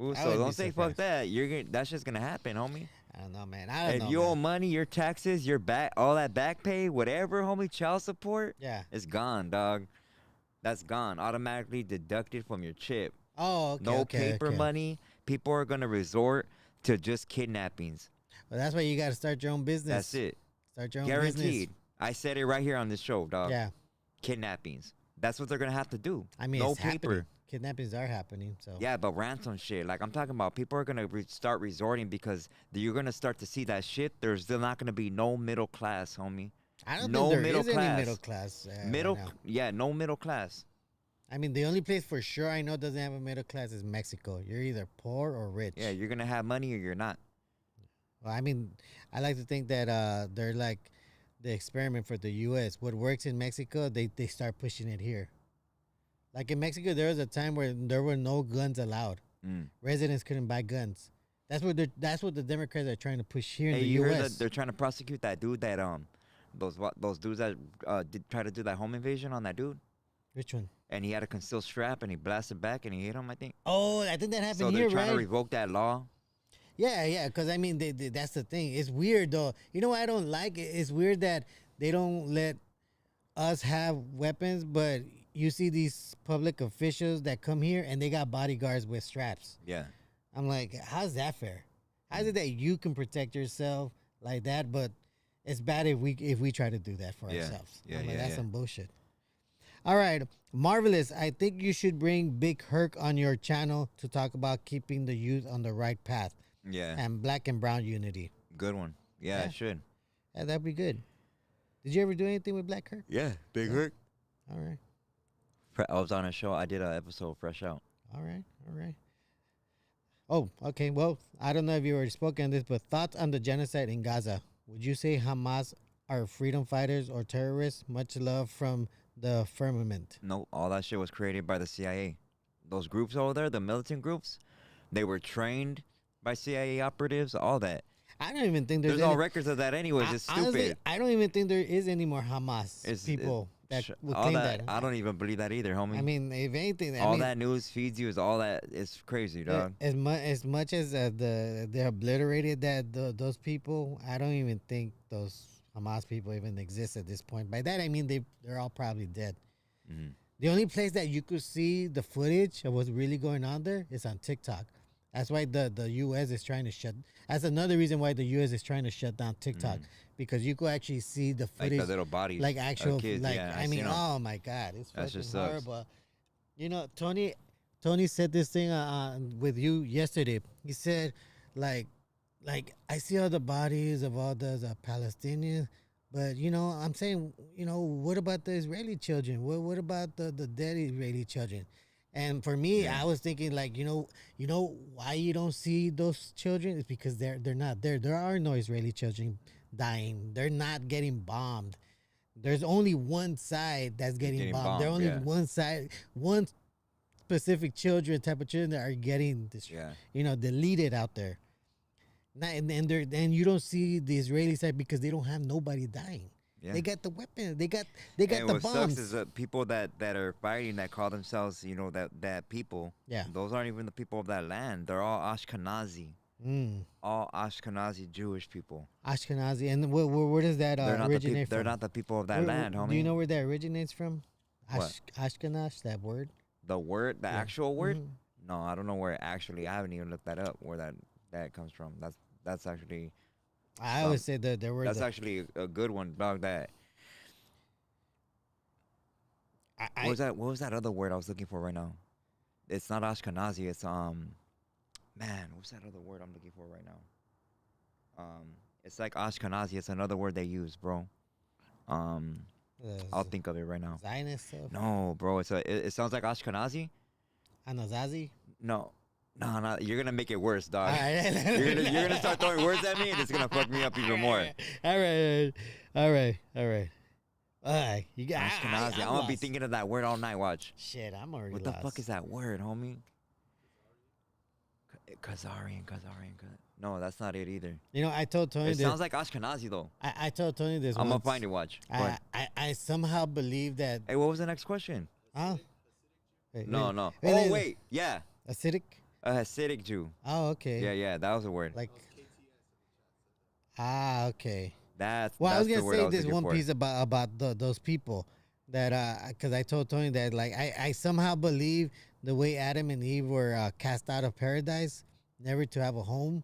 Ooh, so don't say fuck that. That shit's gonna happen, homie.
I don't know, man. I don't know.
If you owe money, your taxes, your back, all that back pay, whatever, homie, child support, it's gone, dog. That's gone. Automatically deducted from your chip.
Oh, okay.
No paper money. People are gonna resort to just kidnappings.
Well, that's why you gotta start your own business.
That's it.
Start your own
Guaranteed.
business.
I said it right here on this show, dog.
Yeah.
Kidnappings. That's what they're gonna have to do.
I mean,
no
it's
paper.
happening. Kidnappings are happening. So.
Yeah, but ransom shit. Like I'm talking about, people are gonna start resorting because you're gonna start to see that shit. There's still not gonna be no middle class, homie.
I don't
no
think there
middle
is
class.
any middle class.
No middle class.
I mean, the only place for sure I know doesn't have a middle class is Mexico. You're either poor or rich.
Yeah, you're gonna have money or you're not.
Well, I mean, I like to think that they're like the experiment for the U.S. What works in Mexico, they start pushing it here. Like in Mexico, there was a time where there were no guns allowed. Residents couldn't buy guns. That's what the Democrats are trying to push here in the
you
U.S.
heard that they're trying to prosecute that dude that those dudes that did try to do that home invasion on that dude.
Which one?
And he had a concealed strap and he blasted back and he hit him, I think.
Oh, I think that happened
here, right? So they're trying to revoke that law.
Yeah, because I mean, that's the thing. It's weird, though. You know what I don't like? It's weird that they don't let us have weapons, but you see these public officials that come here and they got bodyguards with straps.
Yeah.
I'm like, how's that fair? How's it that you can protect yourself like that, but it's bad if we try to do that for ourselves?
Yeah,
that's some bullshit. All right, Marvelous. I think you should bring Big Herc on your channel to talk about keeping the youth on the right path.
Yeah.
And black and brown unity.
Good one. Yeah, it should.
Yeah, that'd be good. Did you ever do anything with Black Herc?
Yeah, Big Herc.
All right.
I was on a show. I did an episode Fresh Out.
All right. Oh, okay. Well, I don't know if you already spoken on this, but thoughts on the genocide in Gaza. Would you say Hamas are freedom fighters or terrorists? Much love from the firmament.
No, all that shit was created by the CIA. Those groups over there, the militant groups, they were trained by CIA operatives. All that.
I don't even think there's
There's
any.
no records of that anyways. It's
Honestly,
stupid.
I don't even think there is any more Hamas
It's
people that would
all
claim
that.
that.
I don't even believe that either, homie.
I mean, if anything,
all that news feeds you is all that. It's crazy, dog.
As much as they obliterated those people, I don't even think those Hamas people even exist at this point. By that I mean they're all probably dead.
Mm-hmm.
The only place that you could see the footage of what's really going on there is on TikTok. That's why the U.S. is trying to shut. That's another reason why the U.S. is trying to shut down TikTok, because you could actually see the footage,
like the little bodies,
like actual,
kids.
like
Yeah,
I mean, oh my God, it's
that
fucking
just sucks.
horrible. You know, Tony said this thing with you yesterday. He said, like I see all the bodies of all those Palestinians, but I'm saying, what about the Israeli children? What about the dead Israeli children? And for me, I was thinking, like, why you don't see those children is because they're not there. There are no Israeli children dying. They're not getting bombed. There's only one side that's getting bombed. There only one side, one specific type of children that are getting deleted out there. And you don't see the Israeli side because they don't have nobody dying. Yeah. They got the weapons. They got the bombs.
What sucks is that people that are fighting, that call themselves, that people. Yeah. Those aren't even the people of that land. They're all Ashkenazi. All Ashkenazi Jewish people.
Ashkenazi, and where does that originate from?
They're not the people of that land, homie.
Do you know where that originates from? Ashkenaz, that word.
The word, the actual word. Mm-hmm. No, I don't know where I haven't even looked that up. Where that comes from. That's actually.
I always say that there were.
That's actually a good one, dog. That. What was that other word I was looking for right now? It's not Ashkenazi. It's man, what's that other word I'm looking for right now? It's like Ashkenazi. It's another word they use, bro. I'll think of it right now.
Zionist stuff?
No, bro. It sounds like Ashkenazi.
Anazazi?
No, you're gonna make it worse, dog. You're gonna start throwing words at me, and it's gonna fuck me up even more.
All right. You got
Ashkenazi. I'm gonna be thinking of that word all night. Watch.
Shit, I'm already
What
lost.
the fuck is that word, homie? Khazarian. No, that's not it either.
I told Tony.
It sounds like Ashkenazi though.
I told Tony this.
I'm gonna find it. Watch.
I somehow believe that.
Hey, what was the next question?
Huh?
No. Wait. Yeah.
Acidic.
A Hasidic Jew.
Oh, okay.
Yeah, that was a word.
Like. Okay.
That's
I was
gonna
say this one piece about those people that because I told Tony that, like, I somehow believe the way Adam and Eve were cast out of paradise, never to have a home.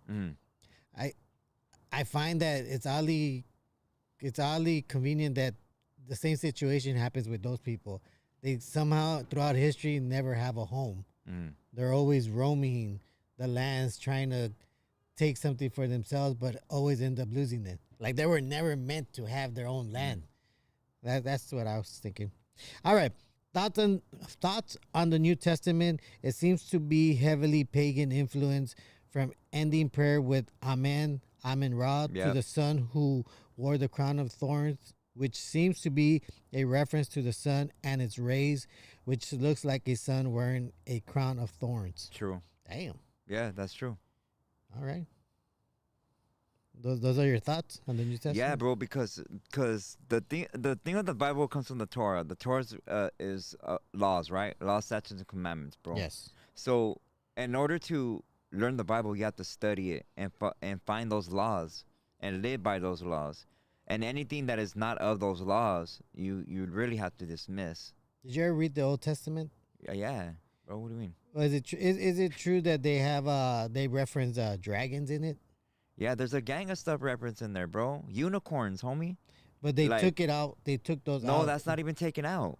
I find that it's oddly convenient that the same situation happens with those people. They somehow throughout history never have a home. They're always roaming the lands trying to take something for themselves, but always end up losing it. Like they were never meant to have their own land. That's what I was thinking. All right. Thoughts on the New Testament. It seems to be heavily pagan influence, from ending prayer with Amen Ra to the son who wore the crown of thorns, which seems to be a reference to the sun and its rays, which looks like a sun wearing a crown of thorns.
True.
Damn.
Yeah, that's true.
All right. Those are your thoughts on the New Testament?
Yeah, bro, because the thing of the Bible comes from the Torah. The Torah is laws, right? Laws, statutes, and commandments, bro.
Yes.
So in order to learn the Bible, you have to study it and find those laws and live by those laws. And anything that is not of those laws, you really have to dismiss.
Did you ever read the Old Testament?
Yeah. Bro, what do you mean?
Well, is it true that they have they reference dragons in it?
Yeah, there's a gang of stuff referenced in there, bro. Unicorns, homie.
But they took it out. They took those out.
No, that's not even taken out.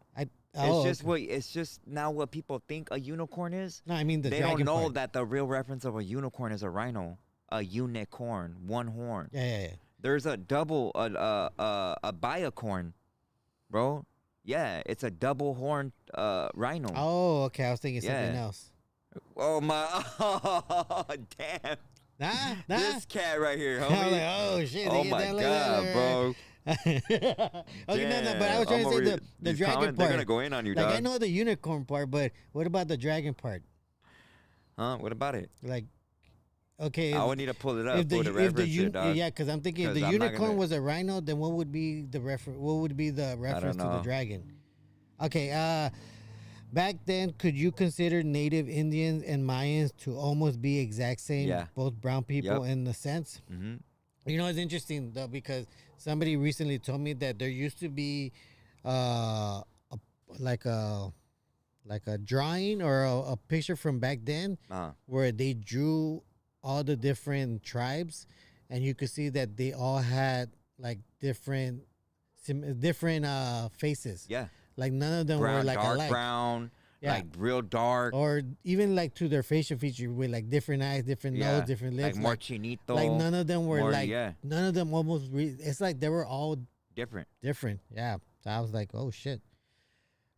It's just now what people think a unicorn is.
No, I mean
they don't know that the real reference of a unicorn is a rhino, a unicorn, one horn.
Yeah.
There's a double a biacorn, bro. Yeah, it's a double horned rhino.
Oh, okay. I was thinking something else.
Oh my! Oh, damn!
Nah.
This cat right here,
I'm like,
homie.
oh shit.
Oh
they
my
get down like
god,
that.
bro!
Okay, no, but I
Damn,
was trying to say the
these
dragon
comments, they're
part.
gonna go in on you,
Like I
dog.
know the unicorn part, but what about the dragon part?
Huh? What about it?
Like, okay,
I would need to pull it up
if the
for the
if the
reference here, dog.
yeah, because I'm thinking if the
'Cause I'm not
unicorn
gonna-
was a rhino, then what would be the reference to the
know.
dragon? Okay, back then, could you consider native Indians and Mayans to almost be exact same,
Yeah.
both brown people
Yep.
in the sense?
Mm-hmm.
You know, it's interesting though because somebody recently told me that there used to be, a, like a drawing or a picture from back then where they drew all the different tribes, and you could see that they all had like different faces.
Yeah.
Like none of them
Brown,
were like
dark
alike.
brown,
Yeah.
like real dark.
Or even like to their facial feature with like different eyes, different
Yeah.
nose, different lips.
Like more chinito.
like none of them were
more-
like
yeah.
none of them almost. It's like they were all
different.
different. Yeah. So I was like, oh shit.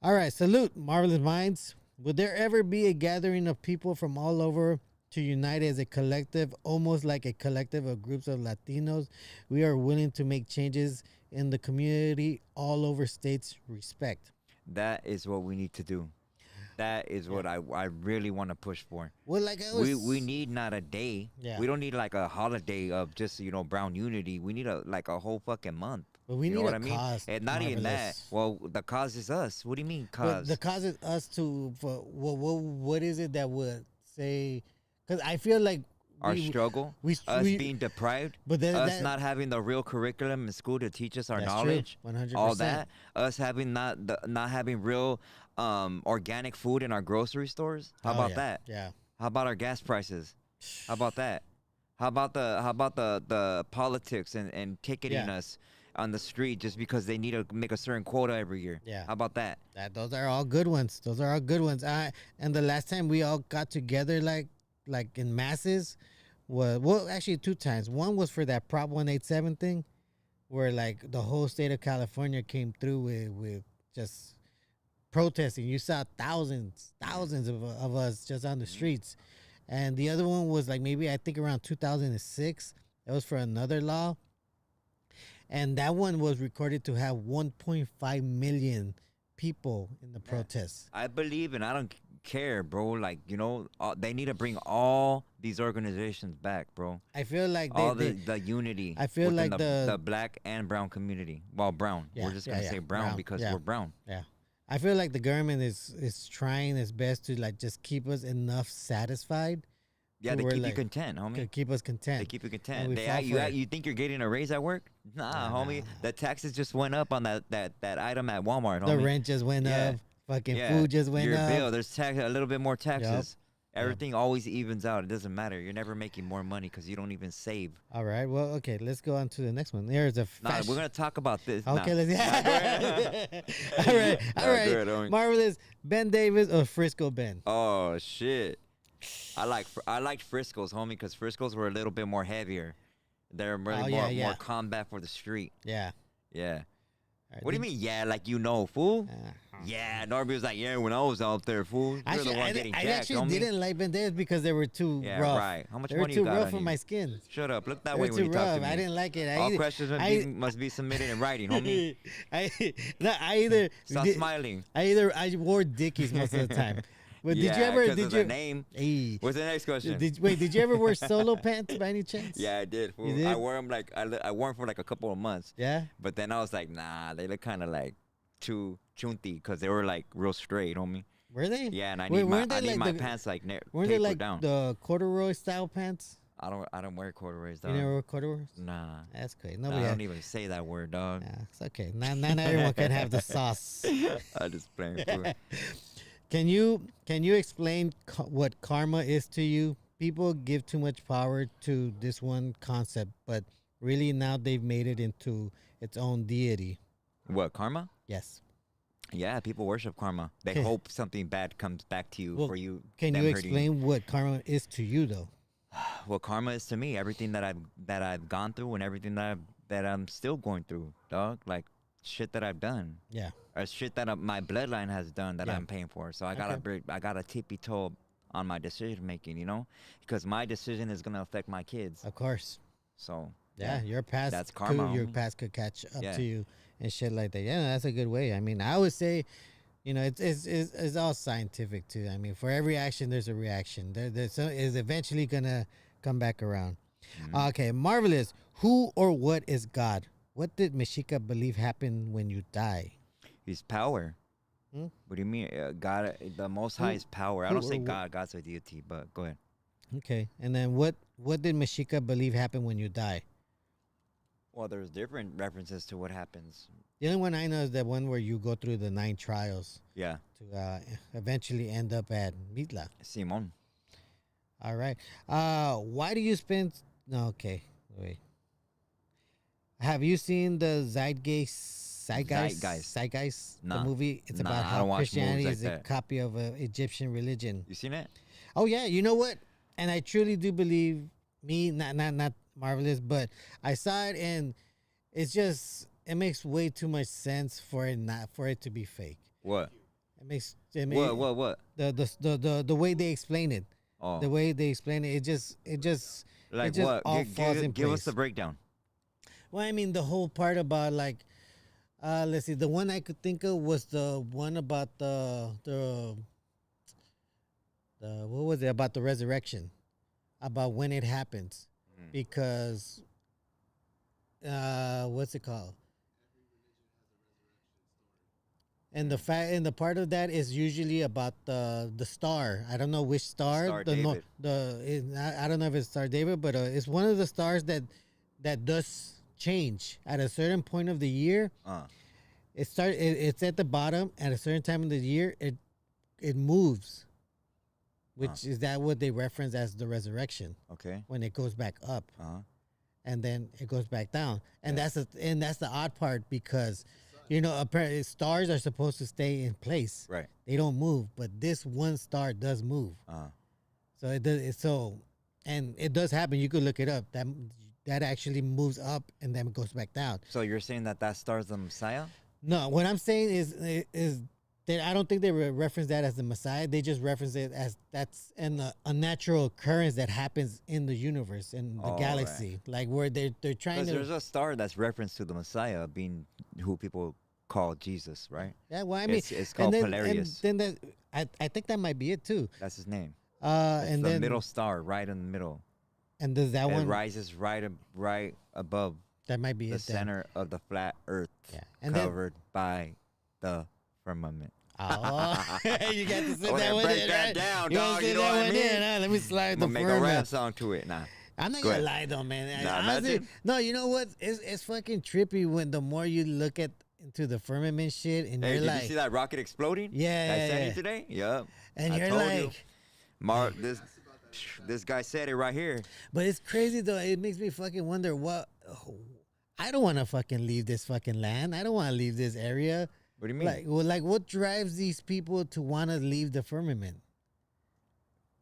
All right. Salute, Marvelous Minds. Would there ever be a gathering of people from all over to unite as a collective, almost like a collective of groups of Latinos? We are willing to make changes in the community all over states. Respect.
That is what we need to do. That is what I really want to push for.
Well, like I was,
We need not a day.
Yeah.
We don't need like a holiday of just brown unity. We need a whole fucking month.
but we
You
need
know what
a
I mean?
cause.
And not even that.
Marvelous.
Well, the cause is us. What do you mean
But
cause?
the cause is us to. For what is it that would say? Because I feel like
Our struggle, us being deprived,
but then
us not having the real curriculum in school to teach us our
That's
knowledge,
true, 100%.
all that, us having not having real organic food in our grocery stores. How about that?
Yeah.
How about our gas prices? How about that? How about the politics and ticketing
Yeah.
us on the street just because they need to make a certain quota every year?
Yeah.
How about that?
Those are all good ones. Those are all good ones. And the last time we all got together like in masses was, well, actually 2 times. One was for that Prop 187 thing, where like the whole state of California came through with just protesting. You saw thousands of us just on the streets. And the other one was like maybe I think around 2006. That was for another law. And that one was recorded to have 1.5 million people in the protests.
I believe, and I don't care, bro. Like, they need to bring all these organizations back, bro.
I feel like
All the unity.
I feel
within
like
the black and brown community. Well, brown.
Yeah,
We're just gonna
yeah,
say
yeah.
brown because
Yeah.
we're brown.
Yeah. I feel like the government is trying its best to like just keep us enough satisfied.
Yeah, they
We're
keep
like-
you content, homie.
To keep us content.
They keep you
And
content.
we fall for it.
You think you're getting a raise at work? Nah, homie.
nah.
The taxes just went up on that item at Walmart,
The
homie.
rent just went
Yeah.
up. Fucking
Yeah,
food just went
your
up.
bill, there's a little bit more taxes. Everything always evens out. It doesn't matter. You're never making more money because you don't even save.
All right. Well, okay. Let's go on to the next one. There's a
Nah,
fashion.
we're gonna talk about this.
Okay,
Nah.
let's.
Nah, go ahead.
All right. All
Nah,
right.
go ahead, homie.
Marvelous. Ben Davis or Frisco Ben?
Oh shit! I liked Frisco's, homie, because Frisco's were a little bit more heavier. They're really more combat for the street.
Yeah.
Yeah.
All right,
What do you mean? Yeah, like fool?
Uh-huh.
Yeah, NORBEEZ was like, yeah, when I was out there, fool. You're
Actually,
the one getting
I
jacked,
actually
homie.
didn't like Ben Davis because they were too
Yeah,
rough.
right. How much
They were
money
too
you got
rough
on
for
you?
my skin.
Shut up. Look that
They
way
were
when
too
you talk
rough.
to me.
I didn't like it.
All questions must be submitted in writing, homie. Stop smiling.
I wore Dickies most of the time. But
Yeah,
did you ever?
'cause
Did
of
you?
the name.
Hey,
What's the next question?
did you ever wear solo pants by any chance?
Yeah, I did. Fool.
You did?
I wore them I wore them for like a couple of months.
Yeah.
But then I was like, nah, they look kind of like too chunty because they were like real straight, homie.
Were they?
Yeah, and I
Wait,
need
weren't
my
they like the-
pants like
Weren't they
tapered
like
down.
the corduroy style pants?
I don't wear corduroys,
You
dog.
never wear corduroys?
Nah.
That's great.
I
Nobody.
don't even say that word, dog.
Yeah, it's okay. Not everyone can have the sauce.
I just playing fool.
Can you explain what karma is to you? People give too much power to this one concept, but really now they've made it into its own deity.
What, karma?
Yes.
Yeah, people worship karma. They
Okay.
hope something bad comes back to you
Well,
for you.
Can
them
you
hurting
explain what karma is to you, though?
What karma is to me? Everything that I've gone through and everything that I'm still going through, dog. Like shit that I've done.
Yeah.
Or shit that my bloodline has done that
Yeah.
I'm paying for. So I gotta tippy toe on my decision making, because my decision is gonna affect my kids.
Of course.
So
Yeah, your past
that's karma.
your
homie.
past could catch up
Yeah.
to you and shit like that. Yeah, that's a good way. I mean, I would say, it's all scientific too. I mean, for every action, there's a reaction. Is eventually gonna come back around. Okay, marvelous. Who or what is God? What did Mexica believe happened when you die?
He's power.
Hmm?
What do you mean? God, the Most High is power. I
who
don't say
or
God. God's a deity, but go ahead.
Okay, and then what did Mexica believe happened when you die?
Well, there's different references to what happens.
The only one I know is the one where you go through the 9 trials
Yeah,
to eventually end up at Mitla.
Simon.
All right. Why do you spend? No, okay. Wait. Have you seen the Zeitgeist,
Nah.
the movie? It's
Nah,
about
I
how
don't watch
Christianity
movies
is
like
a
that.
copy of an Egyptian religion.
You seen it?
Oh yeah, you know what? And I truly do believe not marvelous, but I saw it and it makes way too much sense for it to be fake.
What? What?
The way they explain it.
Oh,
The way they explain it, it just
what?
all falls in
Give us
place.
the breakdown.
Well, I mean, the whole part about like, let's see, the one I could think of was the one about the what was it about the resurrection, about when it happens, because what's it called? And the part of that is usually about the star. I don't know which star.
Star
I
David.
don't know if it's Star David, but it's one of the stars that does change at a certain point of the year. It's at the bottom at a certain time of the year. It moves, which is that what they reference as the resurrection
Okay.
when it goes back up
Uh-huh.
and then it goes back down. And
Yeah.
that's the odd part because apparently stars are supposed to stay in place.
Right.
They don't move, but this one star does move.
Uh-huh.
So it does. And it does happen. You could look it up. That actually moves up and then it goes back down.
So you're saying that star's the Messiah?
No, what I'm saying is that I don't think they reference that as the Messiah. They just reference it as that's a natural occurrence that happens in the universe, in the galaxy, like where they're trying
Because
to.
there's a star that's referenced to the Messiah being who people call Jesus, right?
Yeah, well, I mean,
It's called Polarius.
And then I think that might be it too.
That's his name.
And
It's the
then
middle star, right in the middle.
and does that
It
one
rises right above
that might be
the
it then.
center of the flat Earth,
Yeah, and then
covered by the firmament.
oh, you got to sit
Oh,
that
yeah,
one
break
in,
that
right?
down,
You gotta
dog,
sit
you know
that
what I
one
mean?
in, huh? Let me slide
I'm
the
gonna make a
firmament.
rap song to it. Nah.
I'm not
Go
gonna
ahead.
lie though, man.
Nah,
Honestly,
imagine.
no, you know what? It's fucking trippy when the more you look into the firmament shit, and
Hey,
you're
did
like,
you see that rocket exploding?
Yeah,
I
yeah,
sent
yeah.
you today. Yep.
and
I
you're
told you.
like,
This guy said it right here.
but it's crazy though. It makes me fucking wonder what. I don't want to fucking leave this fucking land. I don't want to leave this area.
What do you mean?
Like what drives these people to want to leave the firmament?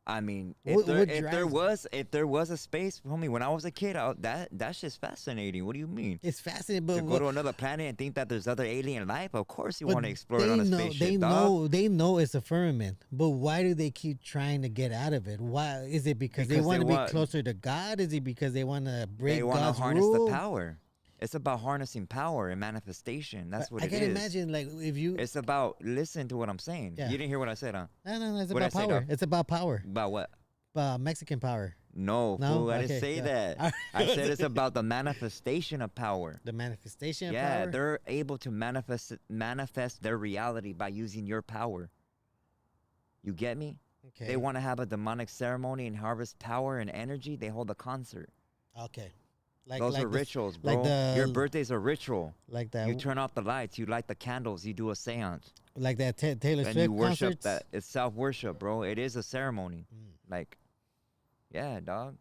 I mean,
What
if there was a space, homie, when I was a kid, that's just fascinating. What do you mean?
It's fascinating,
To
but
go to another planet and think that there's other alien life? Of course you
but
want to explore it on a spaceship, dog.
they know it's a firmament, but why do they keep trying to get out of it? Why is it because they
Because
want
they
to be
want-
closer to God? Is it because they want to break
They want to
God's
harness
rule?
the power. It's about harnessing power and manifestation. That's what
I
it
can
is.
imagine like if you
It's about listen to what I'm saying.
Yeah.
You didn't hear what I said, huh?
no, it's
What'd I
about
say,
power.
dog?
It's about power.
About what?
Mexican power.
No,
No?
fool, I
Okay,
didn't say
yeah.
that. I said it's about the manifestation of power.
The manifestation of
Yeah,
power.
they're able to manifest their reality by using your power. You get me?
Okay.
They want to have a demonic ceremony and harvest power and energy. They hold a concert.
Okay. Like
Those
like
are
the-
rituals, bro.
like
Your birthday's a ritual.
like that
You turn off the lights. You light the candles. You do a seance.
like that Taylor
And
Swift
you worship
concerts?
that. It's self-worship, bro. It is a ceremony.
Mm.
Like, yeah, dog.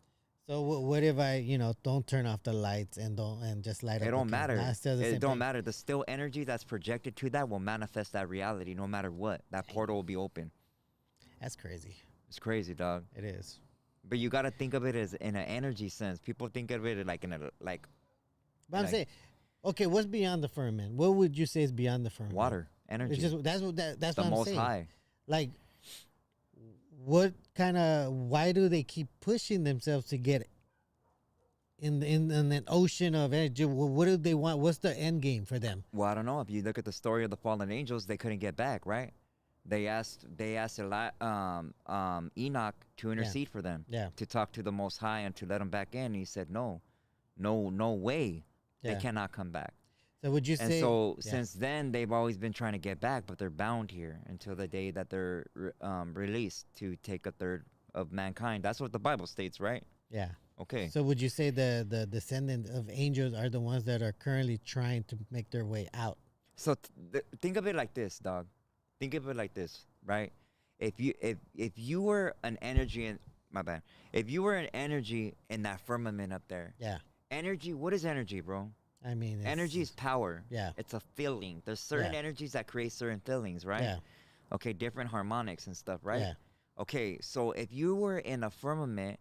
So what if I, don't turn off the lights and just light up?
It don't
the
matter.
Nah, it's still the same
It don't
thing.
matter. The still energy that's projected to that will manifest that reality no matter what. That portal will be open.
That's crazy.
It's crazy, dog.
It is.
But you got to think of it as in an energy sense. People think of it like in a like
But I'm
Like-
saying, okay, what's beyond the firmament? What would you say is beyond the firmament?
water, energy.
It's just that's
the
what I'm
most
saying.
high.
Like, why do they keep pushing themselves to get in an ocean of energy? What do they want? What's the end game for them?
Well, I don't know. If you look at the story of the fallen angels, they couldn't get back, right? They asked Enoch to intercede for them, to talk to the Most High and to let them back in. And he said, no way, they cannot come back.
So would you say?
And so since then, they've always been trying to get back, but they're bound here until the day that they're released to take a third of mankind. That's what the Bible states, right?
Yeah.
Okay.
So would you say the descendants of angels are the ones that are currently trying to make their way out?
So think of it like this, dog. Think of it like this, right? If you were an energy in if you were an energy in that firmament up there, energy. What is energy, bro?
I mean,
energy is power.
Yeah,
it's a feeling. There's certain energies that create certain feelings, right?
Yeah.
Okay, different harmonics and stuff, right?
Yeah.
Okay, so if you were in a firmament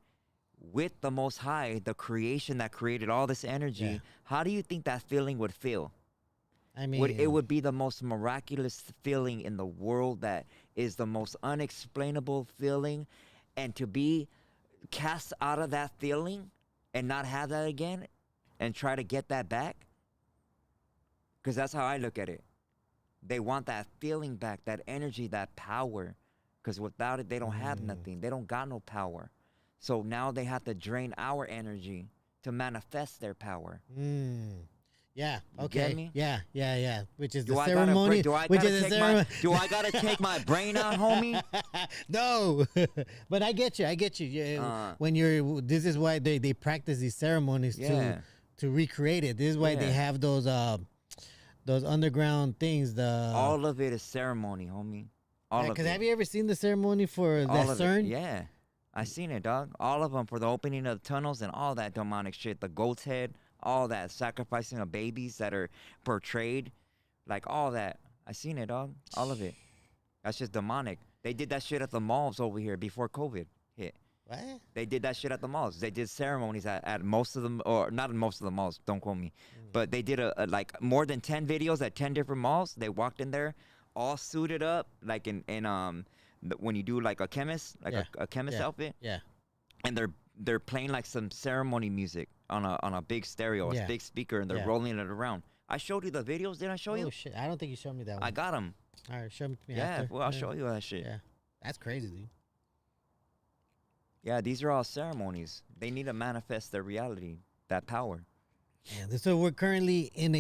with the Most High, the creation that created all this energy, how do you think that feeling would feel?
I mean,
it would be the most miraculous feeling in the world. That is the most unexplainable feeling, and to be cast out of that feeling and not have that again and try to get that back, because that's how I look at it. They want that feeling back, that energy, that power, because without it, they don't have nothing. They don't got no power. So now they have to drain our energy to manifest their power.
Yeah.
You
Okay.
get me?
Yeah. Which is the ceremony.
Do I gotta take my brain out, homie?
No. But I get you. Yeah. This is why they practice these ceremonies to recreate it. This is why they have those underground things.
All of it is ceremony, homie. All of it.
Because have you ever seen the ceremony for that CERN?
Yeah. I seen it, dog. All of them, for the opening of the tunnels and all that demonic shit. The goat's head. All that sacrificing of babies that are portrayed, like all that. I seen it, dog. All of it. That's just demonic. They did that shit at the malls over here before COVID hit.
What?
They did that shit at the malls. They did ceremonies at most of them, or not at most of the malls. Don't quote me, but they did a like more than 10 videos at 10 different malls. They walked in there, all suited up, like in when you do like a chemist, like a chemist outfit.
Yeah.
And they're playing like some ceremony music on a big stereo, a big speaker, and they're rolling it around. I showed you the videos. Did I show you?
Oh shit! I don't think you showed me that one.
I got them.
All right, show me.
Yeah, well, I'll show you that shit.
Yeah, that's crazy, dude.
Yeah, these are all ceremonies. They need to manifest their reality, that power.
Yeah, so we're currently in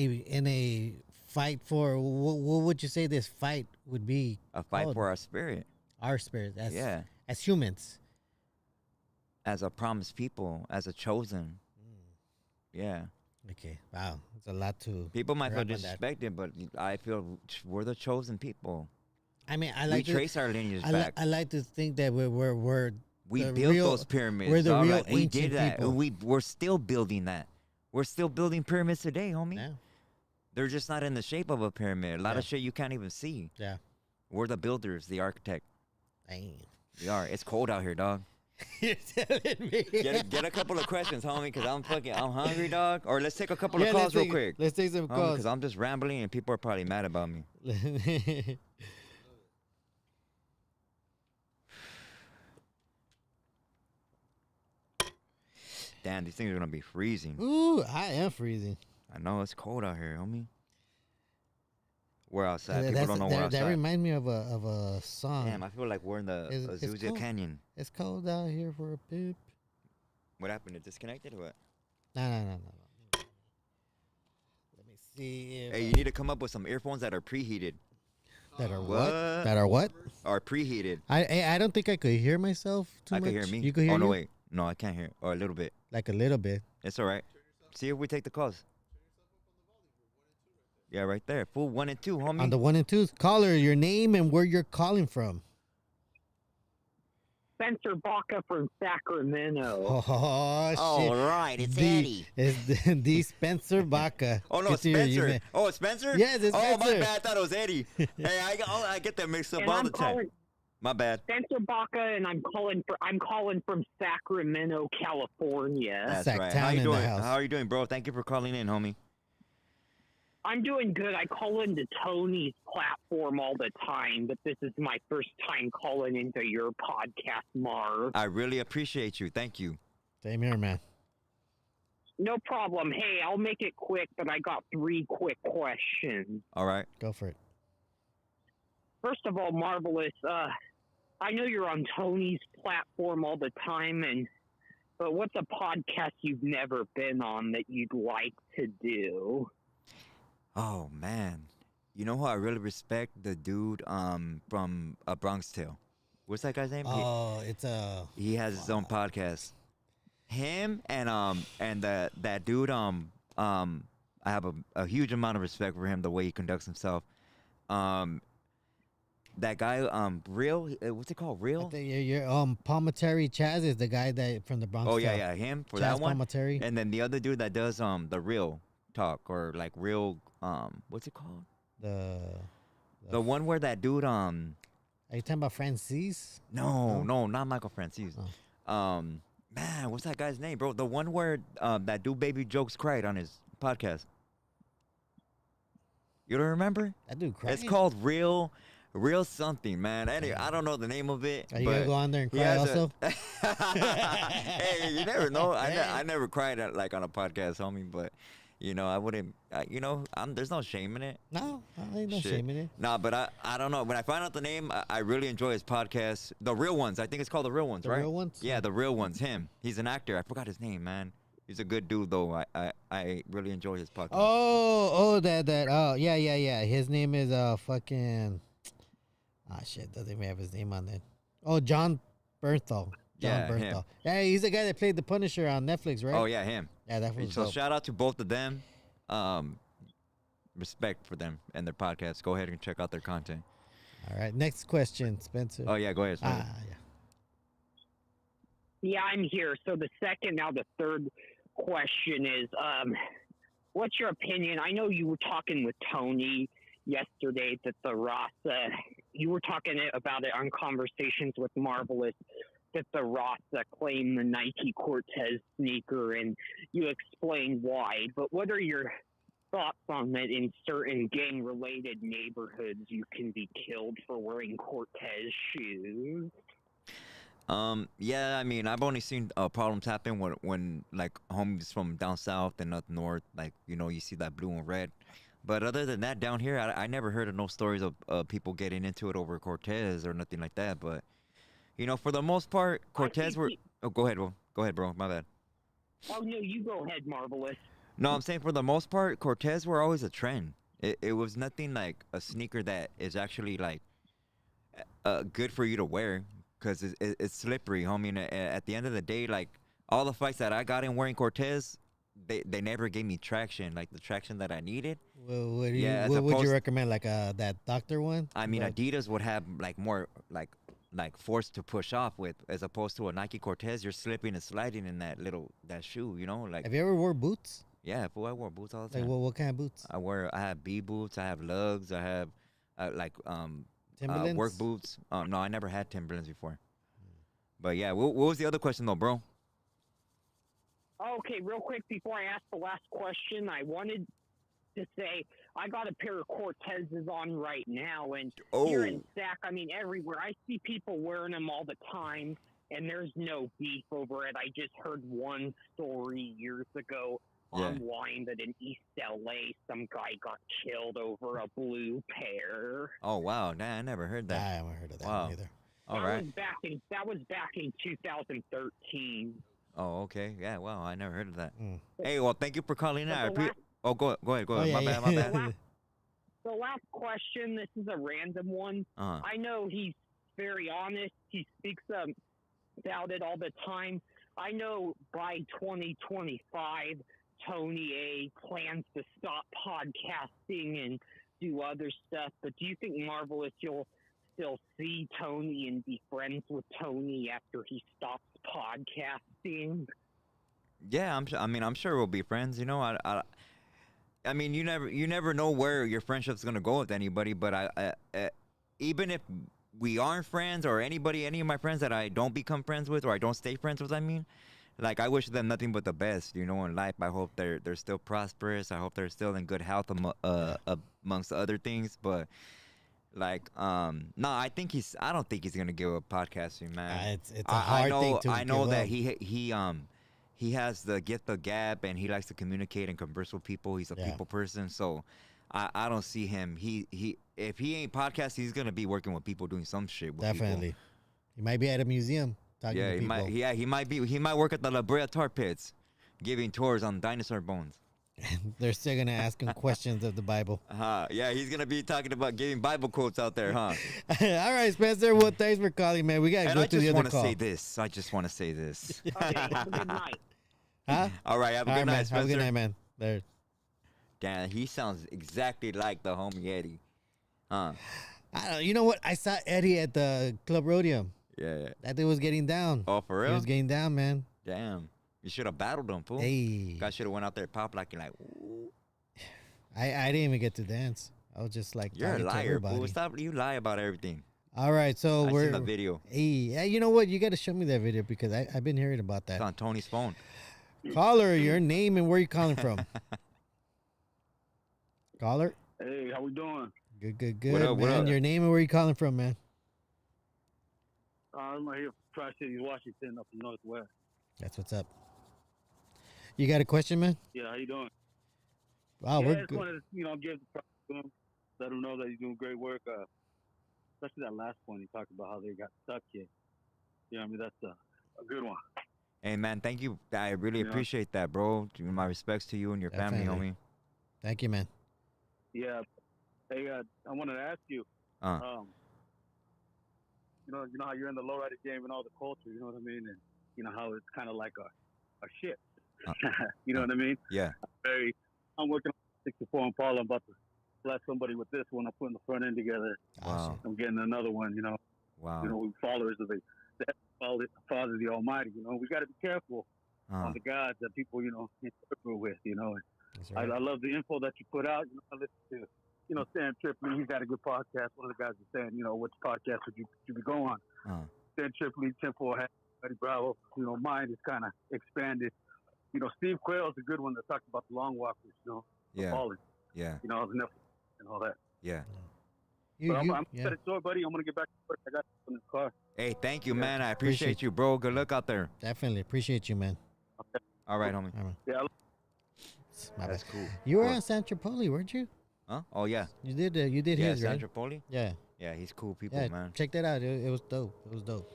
a fight for what would you say this fight would be?
A fight for our spirit.
Our spirit, as humans.
As a promised people, as a chosen. Yeah.
Okay. Wow. It's a lot to.
People might feel disrespected, but I feel we're the chosen people.
I mean,
we trace our lineage back.
I like to think that we
built those pyramids.
We're the real
we
ancient
did that.
people.
We're still building that. We're still building pyramids today, homie.
Yeah.
They're just not in the shape of a pyramid. A lot of shit you can't even see.
Yeah.
We're the builders, the architect.
Dang.
We are. It's cold out here, dog.
You're telling me.
Get a couple of questions, homie, because I'm hungry, dog. Or let's take a couple of calls real quick.
Let's take some calls.
Because I'm just rambling and people are probably mad about me. Damn, these things are going to be freezing.
Ooh, I am freezing.
I know, it's cold out here, homie. We're outside. People don't know we're outside.
That reminds me of a song.
Damn, I feel like we're in the Azusa Canyon.
It's cold out here for a poop.
What happened? It disconnected or what?
No. Let me see.
Hey, you need to come up with some earphones that are preheated.
That are what? That are what?
Are preheated.
I don't think I could hear myself too much.
I could hear me.
You could hear me?
Oh, no, wait. No, I can't hear. Or a little bit.
Like a little bit.
It's all right. See if we take the calls. Yeah, right there. Full 1 and 2, homie.
On the 1 and 2s. Caller, your name and where you're calling from.
Spencer Baca from Sacramento.
Oh, shit.
All right, it's Eddie.
It's the Spencer Baca.
Oh, no, Spencer. Oh, it's Spencer?
Yes, it's Spencer.
Oh, my bad. I thought it was Eddie. Hey, I get that mixed up all the time. My bad.
Spencer Baca, and I'm calling from Sacramento, California.
That's right. How you doing? How are you doing, bro? Thank you for calling in, homie.
I'm doing good. I call into Tony's platform all the time, but this is my first time calling into your podcast, Marv.
I really appreciate you. Thank you.
Same here, man.
No problem. Hey, I'll make it quick, but I got 3 quick questions.
All right.
Go for it.
First of all, Marvelous, I know you're on Tony's platform all the time, but what's a podcast you've never been on that you'd like to do?
Oh man, you know who I really respect? The dude from A Bronx Tale. What's that guy's name?
Oh,
He has his own podcast. Him and that dude I have a huge amount of respect for him, the way he conducts himself. That guy Real, what's it called? Real?
I think you're Palminteri Chaz is the guy that from the Bronx.
Oh
Tale.
yeah, him for
Chaz
that one.
Palminteri.
And then the other dude that does the Real Talk, or like Real what's it called? The one where that dude
Are you talking about Francis?
No, not Michael Francis.
Oh.
Man, what's that guy's name, bro? The one where that dude Baby Jokes cried on his podcast. You don't remember?
That dude cried.
It's called Real something, man. Anyway, I don't know the name of it.
Are you gonna go on there and cry also?
Hey, you never know. I never cried on a podcast, homie. But I wouldn't. There's no shame in it.
No, ain't no shame in it.
Nah, but I don't know. When I find out the name, I really enjoy his podcast. The Real Ones. I think it's called The Real Ones, right?
The Real Ones?
Yeah, The Real Ones. Him. He's an actor. I forgot his name, man. He's a good dude, though. I really enjoy his podcast.
Yeah. His name is shit, doesn't even have his name on there. Oh, John Bernthal. Bernthal.
Him.
Yeah, he's the guy that played the Punisher on Netflix, right?
Oh, yeah, him.
Yeah, that was
So
dope.
shout out to both of them. Respect for them and their podcasts. Go ahead and check out their content.
All right, next question, Spencer.
Oh, yeah, go ahead. Spencer.
Yeah.
Yeah, I'm here. So the third question is, what's your opinion? I know you were talking with Tony yesterday that the Rasa, you were talking about it on Conversations with Marvelous, that the Rasa claimed the Nike Cortez sneaker, and you explained why. But what are your thoughts on that in certain gang-related neighborhoods you can be killed for wearing Cortez shoes?
Yeah, I mean, I've only seen problems happen when like homies from down south and up north, like, you see that blue and red. But other than that, down here, I never heard of no stories of people getting into it over Cortez or nothing like that. But, for the most part, Cortez were... Oh, go ahead, bro. My bad.
Oh, no, you go ahead, Marvelous.
No, I'm saying for the most part, Cortez were always a trend. It was nothing like a sneaker that is actually, like, good for you to wear. Because it's slippery, homie. And at the end of the day, like, all the fights that I got in wearing Cortez, they never gave me traction, like the traction that I needed.
Well, what would you recommend, like that doctor one?
I mean, Adidas would have, like, more, like force to push off with, as opposed to a Nike Cortez. You're slipping and sliding in that shoe, like.
Have you ever wore boots?
Yeah, I wore boots all the time.
Like, what kind of boots?
I have B boots, I have lugs, I have,
Timberlands?
work boots. No, I never had Timberlands before. But yeah, what was the other question though, bro?
Okay, real quick before I ask the last question, I wanted to say I got a pair of Cortezes on right now, and here in Sac, I mean everywhere, I see people wearing them all the time, and there's no beef over it. I just heard one story years ago online that in East LA, some guy got killed over a blue pair.
Oh wow, nah, I never heard that.
I haven't heard of that one either.
All right.
That was back in 2013.
Oh, okay. Yeah, wow, I never heard of that. Hey, well, thank you for calling in. Go ahead.
Oh, yeah,
My bad.
The last question, this is a random one. I know he's very honest. He speaks about it all the time. I know by 2025, Tony A plans to stop podcasting and do other stuff. But do you think, Marvelous, you'll still see Tony and be friends with Tony after he stops podcasting?
Yeah, I'm sure we'll be friends. I mean, you never know where your friendship's gonna go with anybody. But I even if we aren't friends, or any of my friends that I don't become friends with, or I don't stay friends with, like I wish them nothing but the best, you know, in life. I hope they're still prosperous. I hope they're still in good health amongst other things. But like, no, I don't think he's gonna give up podcasting, man.
It's a hard thing to
I know
give
that
up.
he has the gift of gab and he likes to communicate and converse with people. He's a people person, so I don't see him. He if he ain't podcasting, he's gonna be working with people doing some shit. With
Definitely,
people.
He might be at a museum talking to people.
He might work at the La Brea Tar Pits, giving tours on dinosaur bones.
They're still gonna ask him questions of the Bible.
Yeah, he's gonna be talking about giving Bible quotes out there, huh?
All right, Spencer. Well, thanks for calling, man. We gotta go to the other call.
I just want to say this.
Okay, have a good night.
Huh?
All right, have a good night, Spencer.
Have a good night, man. There.
Damn, he sounds exactly like the homie Eddie.
You know what? I saw Eddie at the Club Rodeo.
Yeah.
That dude was getting down.
Oh, for real?
He was getting down, man.
Damn. You should have battled him, fool.
Hey.
Guy should have went out there pop like ooh.
I didn't even get to dance. I was just like,
you're a liar, fool. Stop. You lie about everything.
All right, so we're
seen the video.
Hey, you know what? You got to show me that video because I've been hearing about that.
It's on Tony's phone.
Caller, your name and where you calling from? Caller.
Hey, how we doing?
Good,
What up,
man. Your name and where you calling from, man?
I'm right here from Tri-Cities, Washington, up in Northwest.
That's what's up. You got a question, man?
Yeah, how you doing?
Wow,
yeah,
we're
I just
good.
wanted to, give the props to him, let him know that he's doing great work. Especially that last one, he talked about how they got stuck here. You know what I mean? That's a good one.
Hey, man, thank you. I really appreciate that, bro. My respects to you and your family, homie.
Thank you, man.
Yeah. Hey, I wanted to ask you, you know how you're in the lowrider game and all the culture, you know what I mean? And, you know, how it's kind of like a ship. You know what I mean?
Yeah.
I'm working on 64 Impala. I'm about to bless somebody with this one. I'm putting the front end together.
Wow.
I'm getting another one, you know.
Wow.
You know, we followers of the Father of the Almighty, you know. We got to be careful on the gods that people, you know, interpret with, you know. Right. I love the info that you put out. You know, I listen to, you know, Stan Tripley. He's got a good podcast. One of the guys is saying, you know, which podcast would you be go on? Stan Tripley, Temple, Eddie Bravo. You know, mine is kind of expanded. You know, Steve Quayle's a good one that talks about the long walkers, you know, the ballers.
Yeah.
You know, the Netflix and all that.
Yeah.
I'm set it short, buddy. I'm going to get back to work. I got in this car.
Hey, thank you, man. I appreciate you, bro. Good luck out there.
Definitely. Appreciate you, man.
Okay.
All right, homie.
All right.
Yeah.
That's cool.
You were on San Tripoli, weren't you?
Huh? Oh, yeah.
You did his, right?
San Tripoli?
Yeah.
Yeah, he's cool people, man.
Check that out. It was dope. It was dope.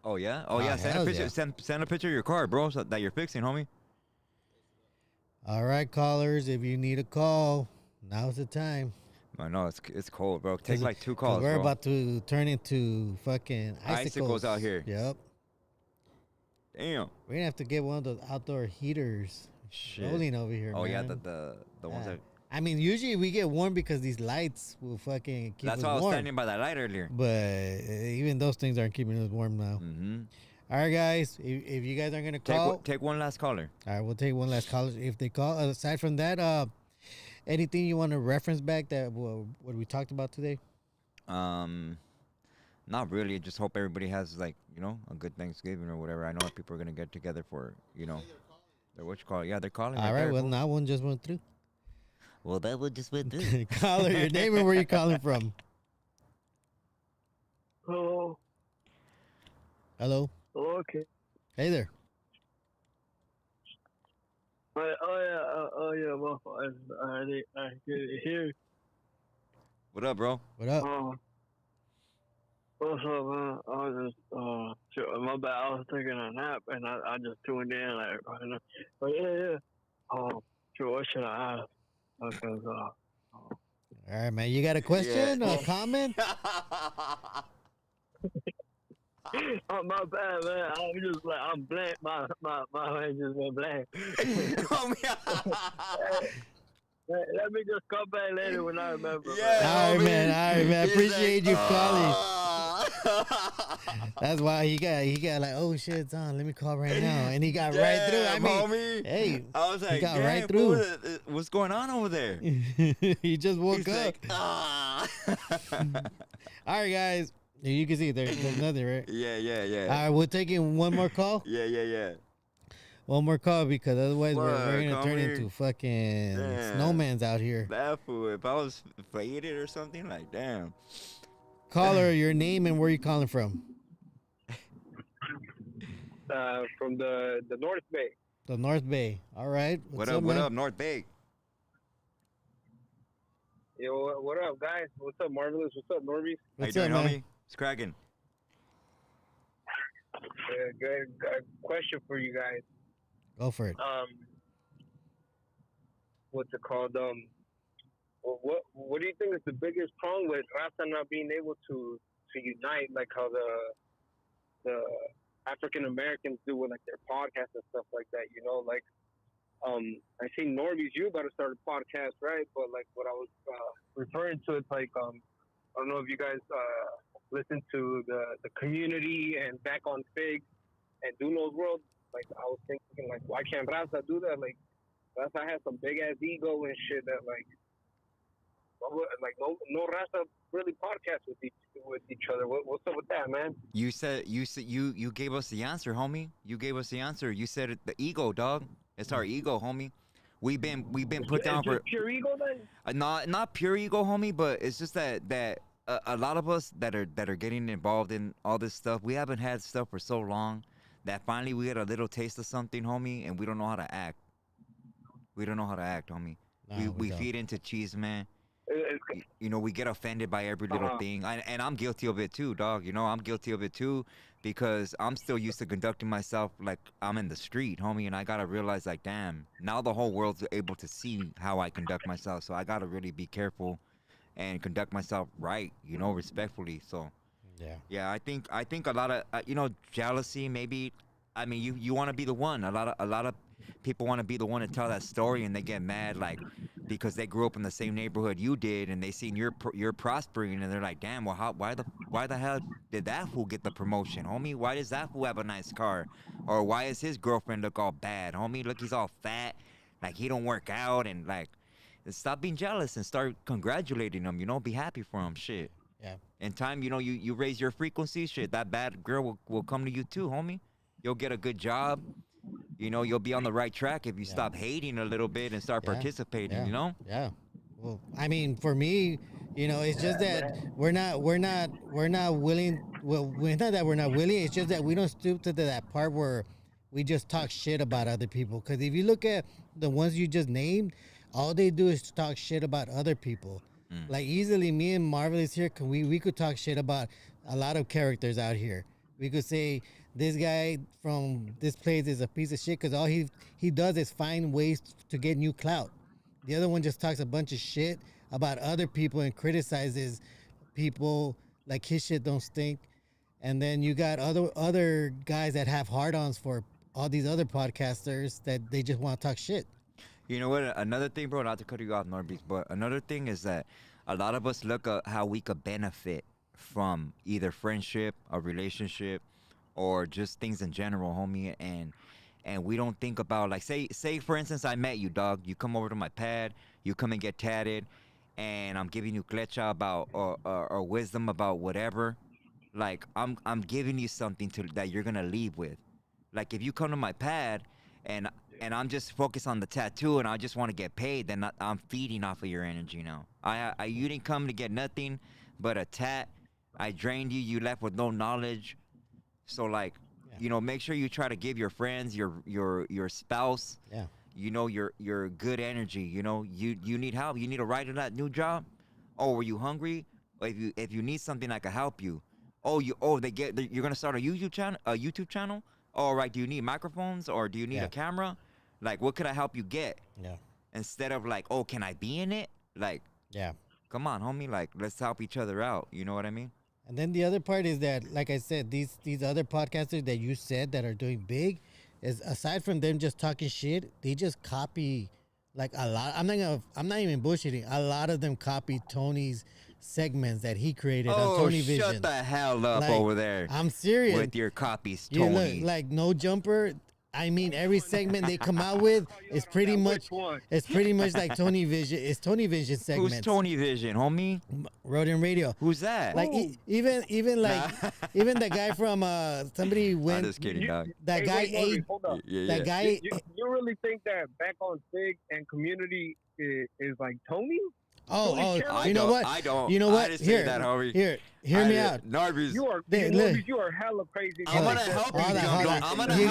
Oh, yeah? Oh, yeah. Send a picture. Yeah. Send a picture of your car, bro, that you're fixing, homie.
All right, callers. If you need a call, now's the time.
I know it's cold, bro. Take like 2 calls,
we're
bro.
about to turn into fucking icicles
out here.
Yep.
Damn.
We're gonna have to get one of those outdoor heaters rolling over here.
Oh,
man.
yeah, the ones that.
I mean, usually we get warm because these lights will fucking keep us warm.
That's why I was standing by that light earlier.
But even those things aren't keeping us warm now.
Mm-hmm.
All right, guys. If you guys aren't gonna call,
take one last caller.
All right, we'll take one last caller. If they call, aside from that, anything you want to reference back that what we talked about today?
Not really. Just hope everybody has like a good Thanksgiving or whatever. I know that people are gonna get together for they're what you call it. Yeah, they're calling.
All right. Well, that one just went through.
Well, that one just went through.
Caller, your name and where you calling from?
Hello.
Hello.
Okay.
Hey there.
Oh yeah, well, I can hear.
What up, bro?
What up?
What's up, man? I was just, my bad. I was taking a nap and I just tuned in, like, but yeah. Sure, what should I ask? Because,
all right, man. You got a question or a comment?
Oh, my bad, man. I'm just like, I'm blank. My mind just went blank. Let me just come back later when I remember.
Yeah, all right, man. I appreciate you calling. That's why he got like, oh shit, it's on. Let me call right now, and he got right through. I mean,
homie.
Hey,
I was like,
he got right through.
What's going on over there?
He just woke up.
Like,
All right, guys. You can see there's nothing, right?
Yeah.
All right, we're taking one more call.
Yeah.
One more call because otherwise we're gonna turn
here.
into fucking
Damn.
snowmans out here.
That fool. If I was faded or something, like, damn.
Caller, your name and where you calling from?
From the North Bay.
The North Bay. All right.
What up, North Bay?
Yo, what up, guys? What's up, Marvelous? What's up, NORBEEZ?
What's
How you doing,
up, man?
homie? It's cracking.
Good question for you guys.
Go for it.
What's it called? What do you think is the biggest problem with Raza not being able to unite, like how the African Americans do with like their podcasts and stuff like that? You know, like I see NORBEEZ, you about to start a podcast, right? But like what I was referring to, it's like I don't know if you guys listen to the Community and Back on Figs and Duno's World. Like I was thinking, like, why can't Raza do that? Like Raza has some big ass ego and shit that like no Raza really podcast with each other. What's up with that, man?
You gave us the answer, homie. You gave us the answer. You said it, the ego, dog. It's our ego, homie. We've been put down for
pure ego, then.
Not pure ego, homie, but it's just that a lot of us that are getting involved in all this stuff, we haven't had stuff for so long that finally we get a little taste of something, homie, and we don't know how to act. We don't know how to act, homie.
No,
we
don't.
feed into cheese, man. You know, we get offended by every little thing. And I'm guilty of it too, dog. You know, I'm guilty of it too because I'm still used to conducting myself like I'm in the street, homie. And I got to realize, like, damn, now the whole world's able to see how I conduct myself. So I got to really be careful and conduct myself right, you know, respectfully. So, yeah, I think a lot of, jealousy, maybe. I mean, you want to be the one. A lot of people want to be the one to tell that story, and they get mad, like, because they grew up in the same neighborhood you did, and they seen you're prospering, and they're like, damn, well, why the hell did that fool get the promotion, homie? Why does that fool have a nice car? Or why is his girlfriend look all bad, homie? Look, he's all fat, like he don't work out, and like, stop being jealous and start congratulating him, you know, be happy for him, shit.
Yeah.
In time, you know, you raise your frequency, shit, that bad girl will come to you too, homie. You'll get a good job. You know, you'll be on the right track if you stop hating a little bit and start participating, you know?
Yeah. Well, I mean, for me, you know, it's just that we're not willing. Well, it's not that we're not willing. It's just that we don't stoop to that part where we just talk shit about other people. Because if you look at the ones you just named, all they do is talk shit about other people. Like, easily, me and Marvelous here, we could talk shit about a lot of characters out here. We could say, this guy from this place is a piece of shit because all he does is find ways to get new clout. The other one just talks a bunch of shit about other people and criticizes people like his shit don't stink. And then you got other guys that have hard-ons for all these other podcasters that they just want to talk shit.
You know what? Another thing, bro, not to cut you off, NORBEEZ, but another thing is that a lot of us look at how we could benefit from either friendship, a relationship, or just things in general, homie, and we don't think about, like, say for instance, I met you, dog. You come over to my pad, you come and get tatted, and I'm giving you klecha about or wisdom about whatever. Like, I'm giving you something that you're gonna leave with. Like, if you come to my pad and I'm just focused on the tattoo and I just want to get paid, then I'm feeding off of your energy now. You didn't come to get nothing but a tat. I drained you. You left with no knowledge. So, like, you know, make sure you try to give your friends, your spouse, you know, your good energy. You know, you need help. You need a ride to that new job. Oh, were you hungry? If you need something, I can help you. You're gonna start a YouTube channel. All right. Do you need microphones or do you need a camera? Like, what could I help you get? Yeah. Instead of like, oh, can I be in it? Like, come on, homie. Like, let's help each other out. You know what I mean?
And then the other part is that, like I said, these other podcasters that you said that are doing big, is aside from them just talking shit, they just copy like a lot. I'm not even bullshitting. A lot of them copy Tony's segments that he created on Tony Vision.
Shut the hell up, like, over there.
I'm serious.
With your copies, Tony.
Look, like No Jumper, I mean, every segment they come out with is pretty much. It's pretty much like Tony Vision. It's Tony Vision segments.
Who's Tony Vision, homie?
Rodent Radio.
Who's that?
Like even like even the guy from somebody went.
I'm just kidding, dog.
That guy ate. That guy.
You really think that Back on Sig and Community is like Tony?
You know what?
I don't.
You know what?
I didn't say that, homie.
Hear me out.
NORBEEZ.
You are hella crazy.
I'm gonna help you.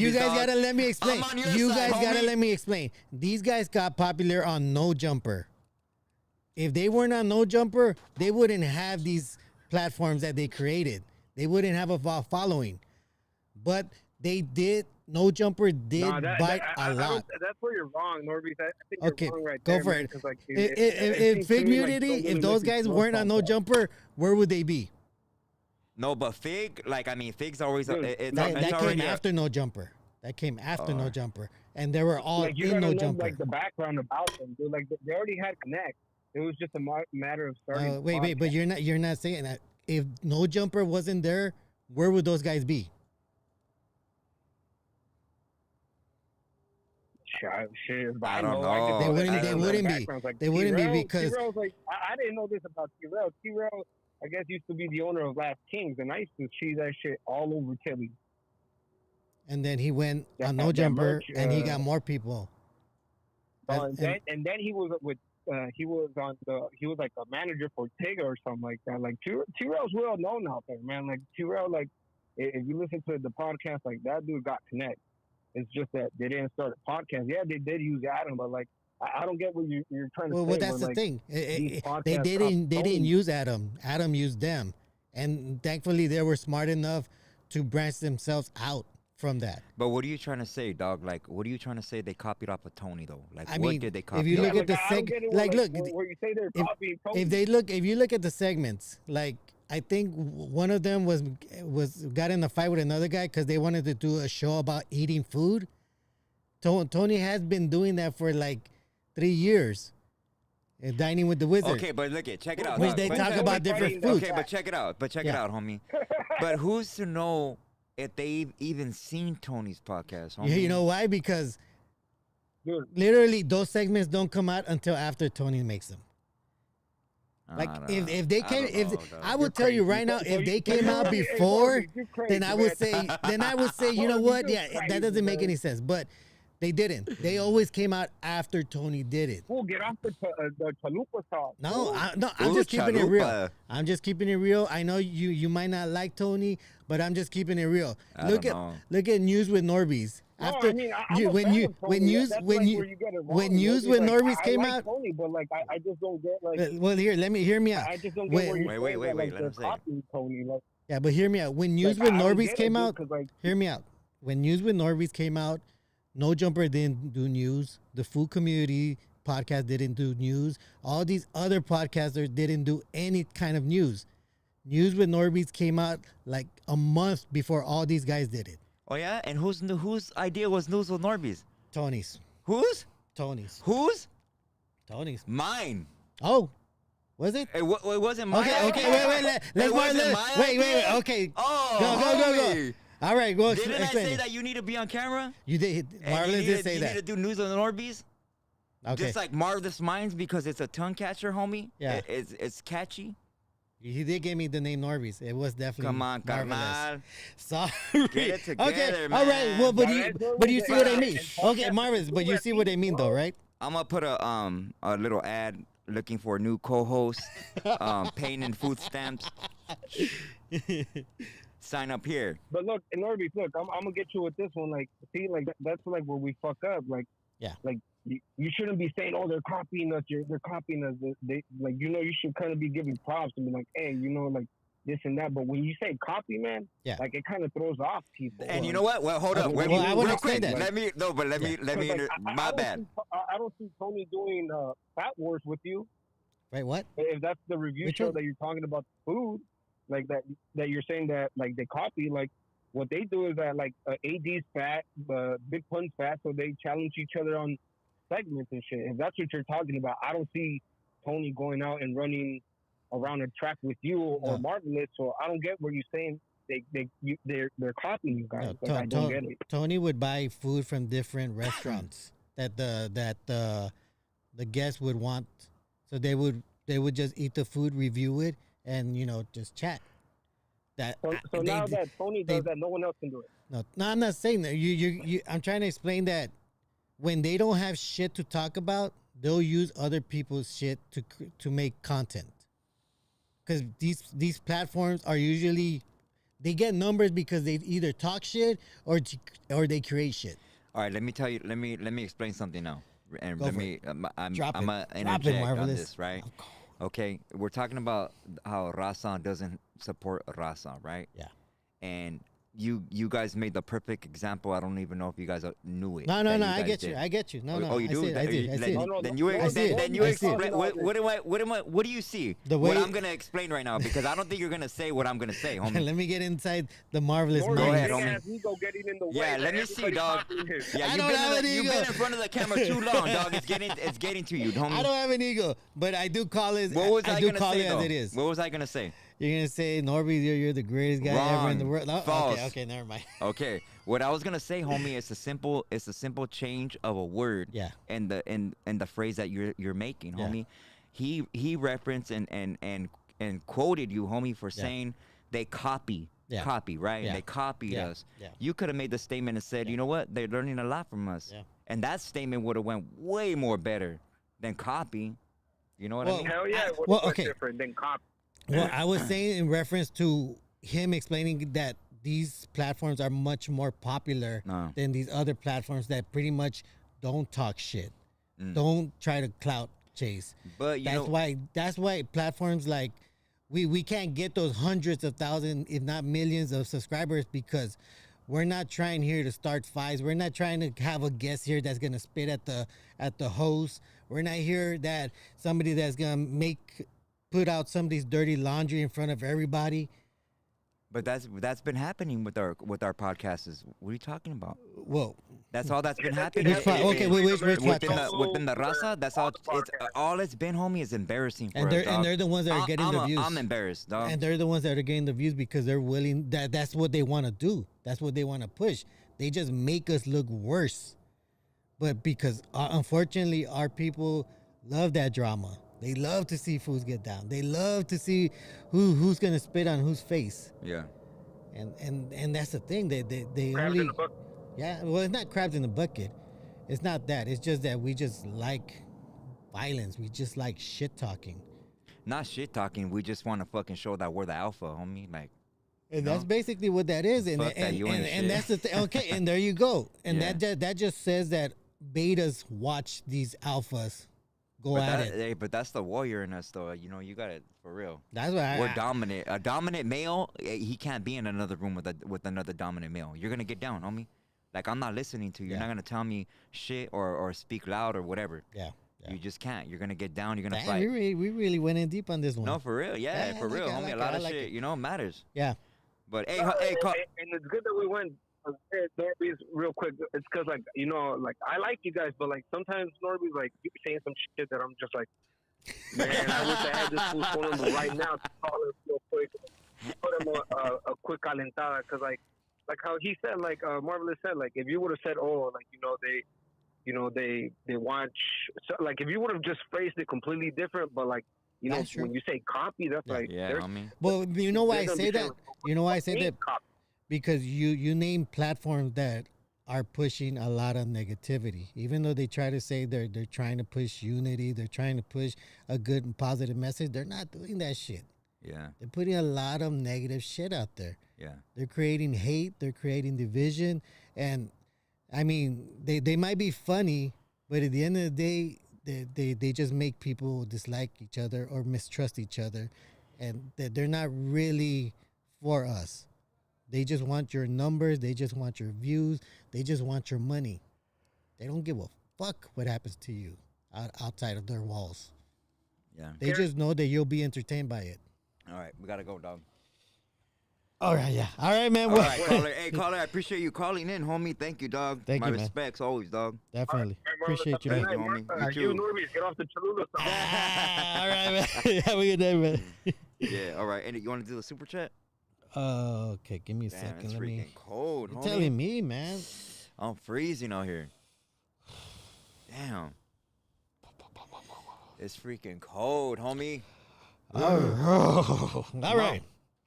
You guys gotta let me explain.
I'm on your
You
side,
guys gotta
homie.
let me explain. These guys got popular on No Jumper. If they weren't on No Jumper, they wouldn't have these platforms that they created. They wouldn't have a following. But they did. No Jumper did bite a lot.
That's where you're wrong, NORBEEZ. I think you're wrong right
go
there,
for
man,
it.
'cause, like,
If Fig Community, if those guys weren't on No Jumper, where would they be?
No, but Fig, Fig's always.
Dude,
That came after No Jumper. That came after No Jumper, and they were all in No Jumper.
Like the background about them, dude. Like they already had Connect. It was just a matter of starting.
Wait, but you're not saying that. If No Jumper wasn't there, where would those guys be?
Shit,
I don't know.
They wouldn't be.
Like
They wouldn't be
T-Rail,
because
T-Rail's like I didn't know this about T-Rail. T-Rail, I guess, used to be the owner of Last Kings, and I used to see that shit all over Tilly.
and then he went on No Jumper,
merch,
and he got more people.
And then he was with he was like a manager for Tiga or something like that. Like T-Rail's well known out there, man. Like T-Rail, like if you listen to the podcast, like that dude got Connect. It's just that they didn't start a podcast. Yeah, they did use Adam, but like I don't get what you're trying to say.
Well, that's the thing. They didn't use Adam. Adam used them, and thankfully they were smart enough to branch themselves out from that.
But what are you trying to say, dog? Like, what are you trying to say? They copied off of Tony, though. Like,
I
what
mean,
did they copy?
if you look
off?
at the
where you say they're copying Tony.
if you look at the segments, like I think one of them got in a fight with another guy because they wanted to do a show about eating food. Tony has been doing that for like 3 years. Dining with the Wizard.
Okay, but look it, check it out.
Which
dog.
they
But
talk about different foods.
Okay, but check it out. Check it out, homie. But who's to know if they've even seen Tony's podcast, homie?
Yeah, you know why? Because
Dude.
literally those segments don't come out until after Tony makes them. Like if they came, I would tell you right now, if they came out before, then I would say, you know what? Yeah, that doesn't make any sense. But they didn't. They always came out after Tony did it.
We'll get off the chalupa sauce.
No, I'm just keeping it real. I'm just keeping it real. I know you might not like Tony, but I'm just keeping it real. Look at News with NORBEEZ. After when News with NORBEEZ came out.
Tony, but like I just don't get like.
Well, hear me out.
I just don't get
wait.
Like,
Let him say.
Tony, like,
yeah, but hear me out. When News with NORBEEZ came out, hear me out. When News with NORBEEZ came out, No Jumper didn't do news. The Food Community podcast didn't do news. All these other podcasters didn't do any kind of news. News with NORBEEZ came out like a month before all these guys did it.
Oh yeah, and whose idea was News with NORBEEZ?
Tony's.
Whose?
Tony's.
Whose?
Tony's.
Mine.
Oh, was it?
It wasn't mine.
Okay, wait. Okay.
Oh,
go. All right, go.
Didn't I say that you need to be on camera?
You did. Marvelous did say that.
You need to do News with NORBEEZ.
Okay.
Just like Marvelous Minds because it's a tongue catcher, homie.
Yeah.
It's catchy.
He did give me the name NORBEEZ. It was definitely
Come on,
Marvelous.
carnal.
Sorry.
Get it together,
okay.
man.
All right. Well, but you see what I mean. Okay, Marvelous. But you see what I mean, though, right?
I'm gonna put a little ad looking for a new co-host. Paying in food stamps. Sign up here.
But look, NORBEEZ, look, I'm gonna get you with this one. Like, see, like that's like where we fuck up. Like,
yeah,
like you shouldn't be saying, "Oh, they're copying us." They're copying us. They like, you should kind of be giving props and be like, "Hey, like this and that." But when you say copy, man,
yeah,
like it kind of throws off people.
And you know what? Well, hold up.
Well, I want to explain that.
Let me. My bad.
I don't see Tony doing Fat Wars with you.
Right? What?
If that's the review show that you're talking about the food, like that you're saying that like they copy, like what they do is that like AD's fat, Big Pun's fat, so they challenge each other on segments and shit. If that's what you're talking about, I don't see Tony going out and running around a track with you or Marvelous. So I don't get what you're saying
they're copying you guys.
No,
I don't get it.
Tony would buy food from different restaurants that the guests would want, so they would just eat the food, review it, and just chat.
So now that Tony does that, no one else can do it.
No, I'm not saying that. I'm trying to explain that when they don't have shit to talk about, they'll use other people's shit to make content. Because these platforms are usually, they get numbers because they either talk shit or they create shit.
All right, let me tell you. Let me explain something now. And I'm gonna interject on this, right? Okay, we're talking about how Raza doesn't support Raza, right?
Yeah.
And you guys made the perfect example. I don't even know if you guys knew it.
No, I get you. No.
Oh, you do?
I see it.
Then you explain. What do you see? What I'm gonna explain right now, because I don't think you're gonna say what I'm gonna say, homie.
Let me get inside the marvelous mind.
Go ahead, homie. Yeah, let me see, dog. Yeah, you've been in front of the camera too long, dog. It's getting to you, homie.
I don't have an ego, but I do call it.
What was I gonna say,
as it is.
What was I gonna say?
You're going to say, NORBEEZ, you're the greatest guy ever in the world. No?
False.
Okay, never mind.
Okay. What I was going to say, homie, it's a simple change of a word.
Yeah.
And the phrase that you're making, homie. He referenced and quoted you, homie, for saying they copy, right?
Yeah.
They copied us.
Yeah.
You could have made the statement and said, you know what? They're learning a lot from us.
Yeah.
And that statement would have went way more better than copy. You know what I mean?
Hell yeah.
Okay.
Different than copy.
Well, I was saying in reference to him explaining that these platforms are much more popular than these other platforms that pretty much don't talk shit, don't try to clout chase.
But
that's why platforms like we can't get those hundreds of thousands, if not millions, of subscribers, because we're not trying here to start fights. We're not trying to have a guest here that's gonna spit at the host. We're not here that somebody that's gonna put out somebody's dirty laundry in front of everybody.
But that's been happening with our podcasts. What are you talking about?
Whoa.
That's all that's been happening.
Which
within the Raza, that's all. It's all it's been, homie. Is embarrassing for us, dog.
And they're the ones that are getting the views.
I'm embarrassed, dog.
And they're the ones that are getting the views because they're willing. That's what they want to do. That's what they want to push. They just make us look worse. But because unfortunately our people love that drama. They love to see fools get down. They love to see who's gonna spit on whose face.
Yeah.
And that's the thing. They
Crabs
only.
in the bucket.
Yeah. Well, it's not crabs in the bucket. It's not that. It's just that we just like violence. We just like shit talking.
Not shit talking. We just want to fucking show that we're the alpha, homie. Like.
And that's basically what that is. And that's the thing. Okay. And there you go. And that just says that betas watch these alphas.
But that's the warrior in us, though. You know, you got it for real.
That's why
we're dominant. A dominant male, he can't be in another room with another dominant male. You're gonna get down, homie. Like, I'm not listening to you. You're not gonna tell me shit or speak loud or whatever.
Yeah.
You just can't. You're gonna get down. You're gonna fight.
We really went in deep on this one.
No, for real. Yeah, for real, homie. A lot of shit, matters.
Yeah.
But
and it's good that we went. NORBEEZ, real quick, it's because I like you guys, but sometimes NORBEEZ, you be saying some shit that I'm just like, man, I wish I had this fool's phone number right now to call him real quick, put him a quick calentada, because like how he said, Marvelous said, if you would have said, they watch, so, if you would have just phrased it completely different, but when you say copy, that's
well, you know why I say that? You know why I say that? Because you name platforms that are pushing a lot of negativity. Even though they try to say they're trying to push unity, they're trying to push a good and positive message, they're not doing that shit.
Yeah.
They're putting a lot of negative shit out there.
Yeah.
They're creating hate, they're creating division, and I mean, they might be funny, but at the end of the day, they just make people dislike each other or mistrust each other, and they're not really for us. They just want your numbers. They just want your views. They just want your money. They don't give a fuck what happens to you outside of their walls.
Yeah.
They just know that you'll be entertained by it.
All right. We got to go, dog.
All right. Yeah. All right, man.
All right, caller. Hey, caller, I appreciate you calling in, homie. Thank you, dog.
Thank you,
My respects always, dog.
Definitely. Appreciate you, man.
Thank you, homie.
You NORBEEZ, get off the Cholula.
All right, man. Have a good day, man.
Yeah, all right. And you want to do the super chat?
Okay, give me a
Damn,
second.
it's
Let
freaking
me.
cold,
You're
homie.
telling me, man.
I'm freezing out here. Damn. It's freaking cold, homie.
All right.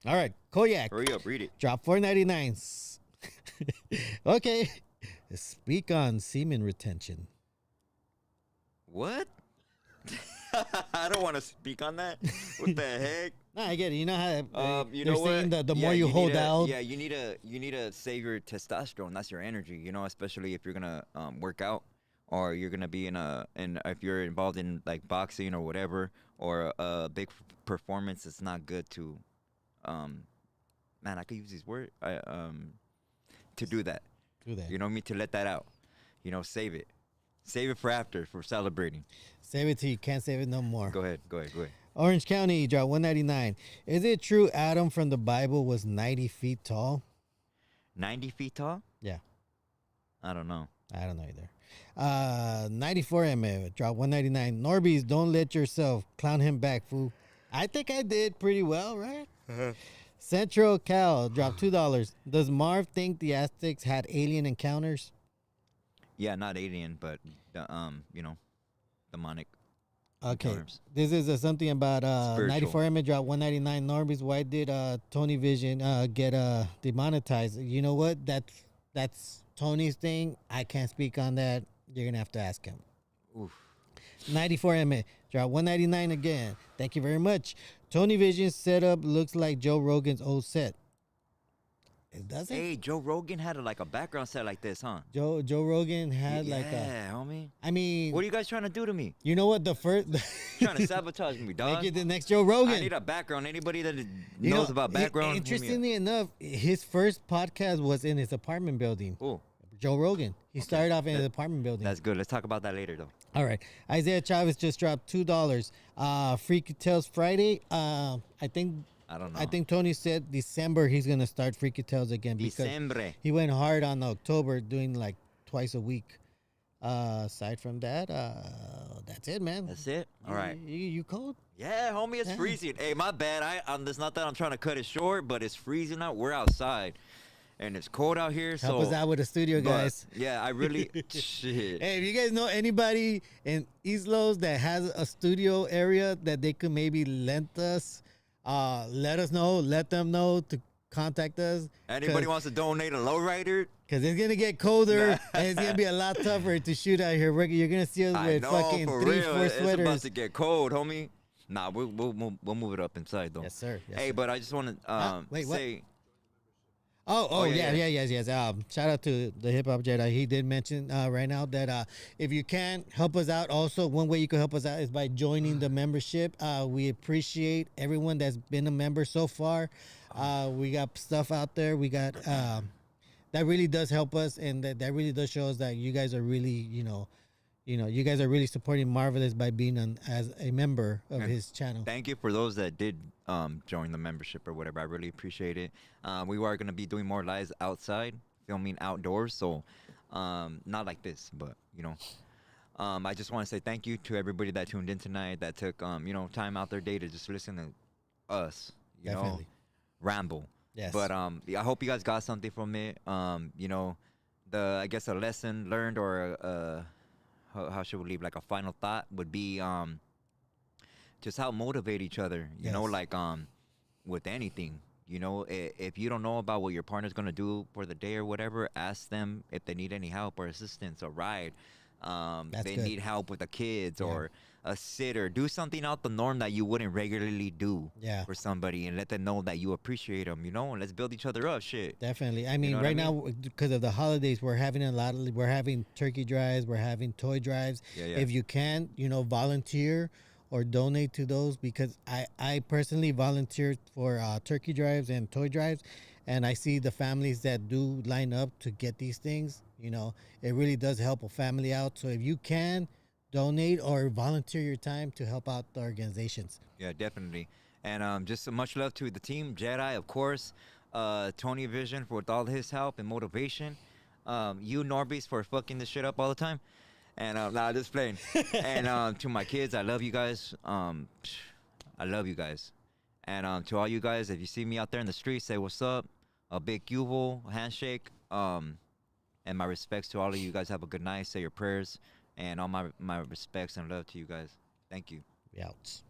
All right. Koyak.
Hurry up, read it.
Drop $4.99. Okay. Speak on semen retention.
What? I don't want to speak on that. What the heck?
No, I get it. You know how
You
they're
know
saying
what?
the more you hold out.
Yeah, you need to save your testosterone. That's your energy. You know, especially if you're gonna work out, or you're gonna be if you're involved in like boxing or whatever, or a big performance. It's not good to, man. I could use these words. To do that.
Do that.
You know what I mean? To let that out. You know, save it. Save it for after, for celebrating.
Save it till you can't save it no more.
Go ahead.
Orange County, drop $1.99. Is it true Adam from the Bible was 90 feet tall?
90 feet tall?
Yeah.
I don't know.
I don't know either. 94 MF, drop $1.99. NORBEEZ, don't let yourself clown him back, fool. I think I did pretty well, right? Central Cal, drop $2. Does Marv think the Aztecs had alien encounters?
Yeah, not alien, but you know, demonic.
Okay,
encounters.
this is something about 94 MF, drop $1.99. NORBEEZ, why did Tony Vision get demonetized? You know what? That's Tony's thing. I can't speak on that. You're gonna have to ask him.
Oof.
94 MF, drop $1.99 again. Thank you very much. Tony Vision's setup looks like Joe Rogan's old set. It doesn't.
Hey, Joe Rogan had a background set like this, huh?
Joe Rogan had
yeah, homie.
I mean,
What are you guys trying to do to me?
you know what? The first
Trying to sabotage me, dog.
make it the next Joe Rogan.
I need a background. Anybody that
You
knows
know,
about background. hit me up.
Interestingly enough, his first podcast was in his apartment building.
Ooh,
Joe Rogan. He started off in his apartment building.
that's good. Let's talk about that later, though.
All right. Isaiah Chavez just dropped $2. Freaky Tales Friday.
I don't know.
I think Tony said December he's gonna start Freaky Tales again because
December.
he went hard on October, doing like twice a week. Aside from that, that's it, man.
That's it. All right.
You cold?
Yeah, homie, it's
Yeah.
freezing. Hey, my bad. It's not that I'm trying to cut it short, but it's freezing out. We're outside, and it's cold out here.
Help us out with the studio, guys.
Yeah, I really shit.
Hey, if you guys know anybody in East Los that has a studio area that they could maybe lend us, let us know. Let them know to contact us.
Anybody wants to donate a lowrider?
Because it's going to get colder and it's going to be a lot tougher to shoot out here. You're going to see us
I
with
know,
fucking
for
3-4
real. It's about
sweaters.
to get cold, homie. Nah, we'll move it up inside though.
Yes, sir. Yes,
Hey,
sir.
but I just want to
wait, what?
say.
Yes. Shout out to the Hip Hop Jedi. He did mention right now that if you can help us out, also one way you can help us out is by joining the membership. We appreciate everyone that's been a member so far. We got stuff out there. We got that really does help us, and that really does show us that you guys are really, you guys are really supporting Marvelous by being as a member of his channel.
Thank you for those that did join the membership or whatever. I really appreciate it. We are going to be doing more lives outside, filming outdoors. So not like this, but, I just want to say thank you to everybody that tuned in tonight, that took, time out their day to just listen to us,
Definitely.
ramble.
Yes.
But I hope you guys got something from it. I guess a lesson learned, or how should we leave, like a final thought would be just how motivate each other, you know, like with anything, if you don't know about what your partner's going to do for the day or whatever, ask them if they need any help or assistance, a ride. They
good.
need help with the kids or a sitter. Do something out the norm that you wouldn't regularly do for somebody, and let them know that you appreciate them, and let's build each other up. Shit.
Definitely. I mean,
know what I
right now, because of the holidays, we're having we're having turkey drives, we're having toy drives.
Yeah.
If you can, volunteer or donate to those, because I personally volunteered for turkey drives and toy drives, and I see the families that do line up to get these things. It really does help a family out. So if you can, donate or volunteer your time to help out the organizations.
Yeah, definitely. And just so much love to the team, JEDI, of course, Tony Vision with all his help and motivation, you, NORBEEZ, for fucking this shit up all the time. And just playing. And to my kids, I love you guys. I love you guys. And to all you guys, if you see me out there in the street, say what's up. A big yuval, a handshake. And my respects to all of you guys. Have a good night. Say your prayers. And all my respects and love to you guys. Thank you.
We out.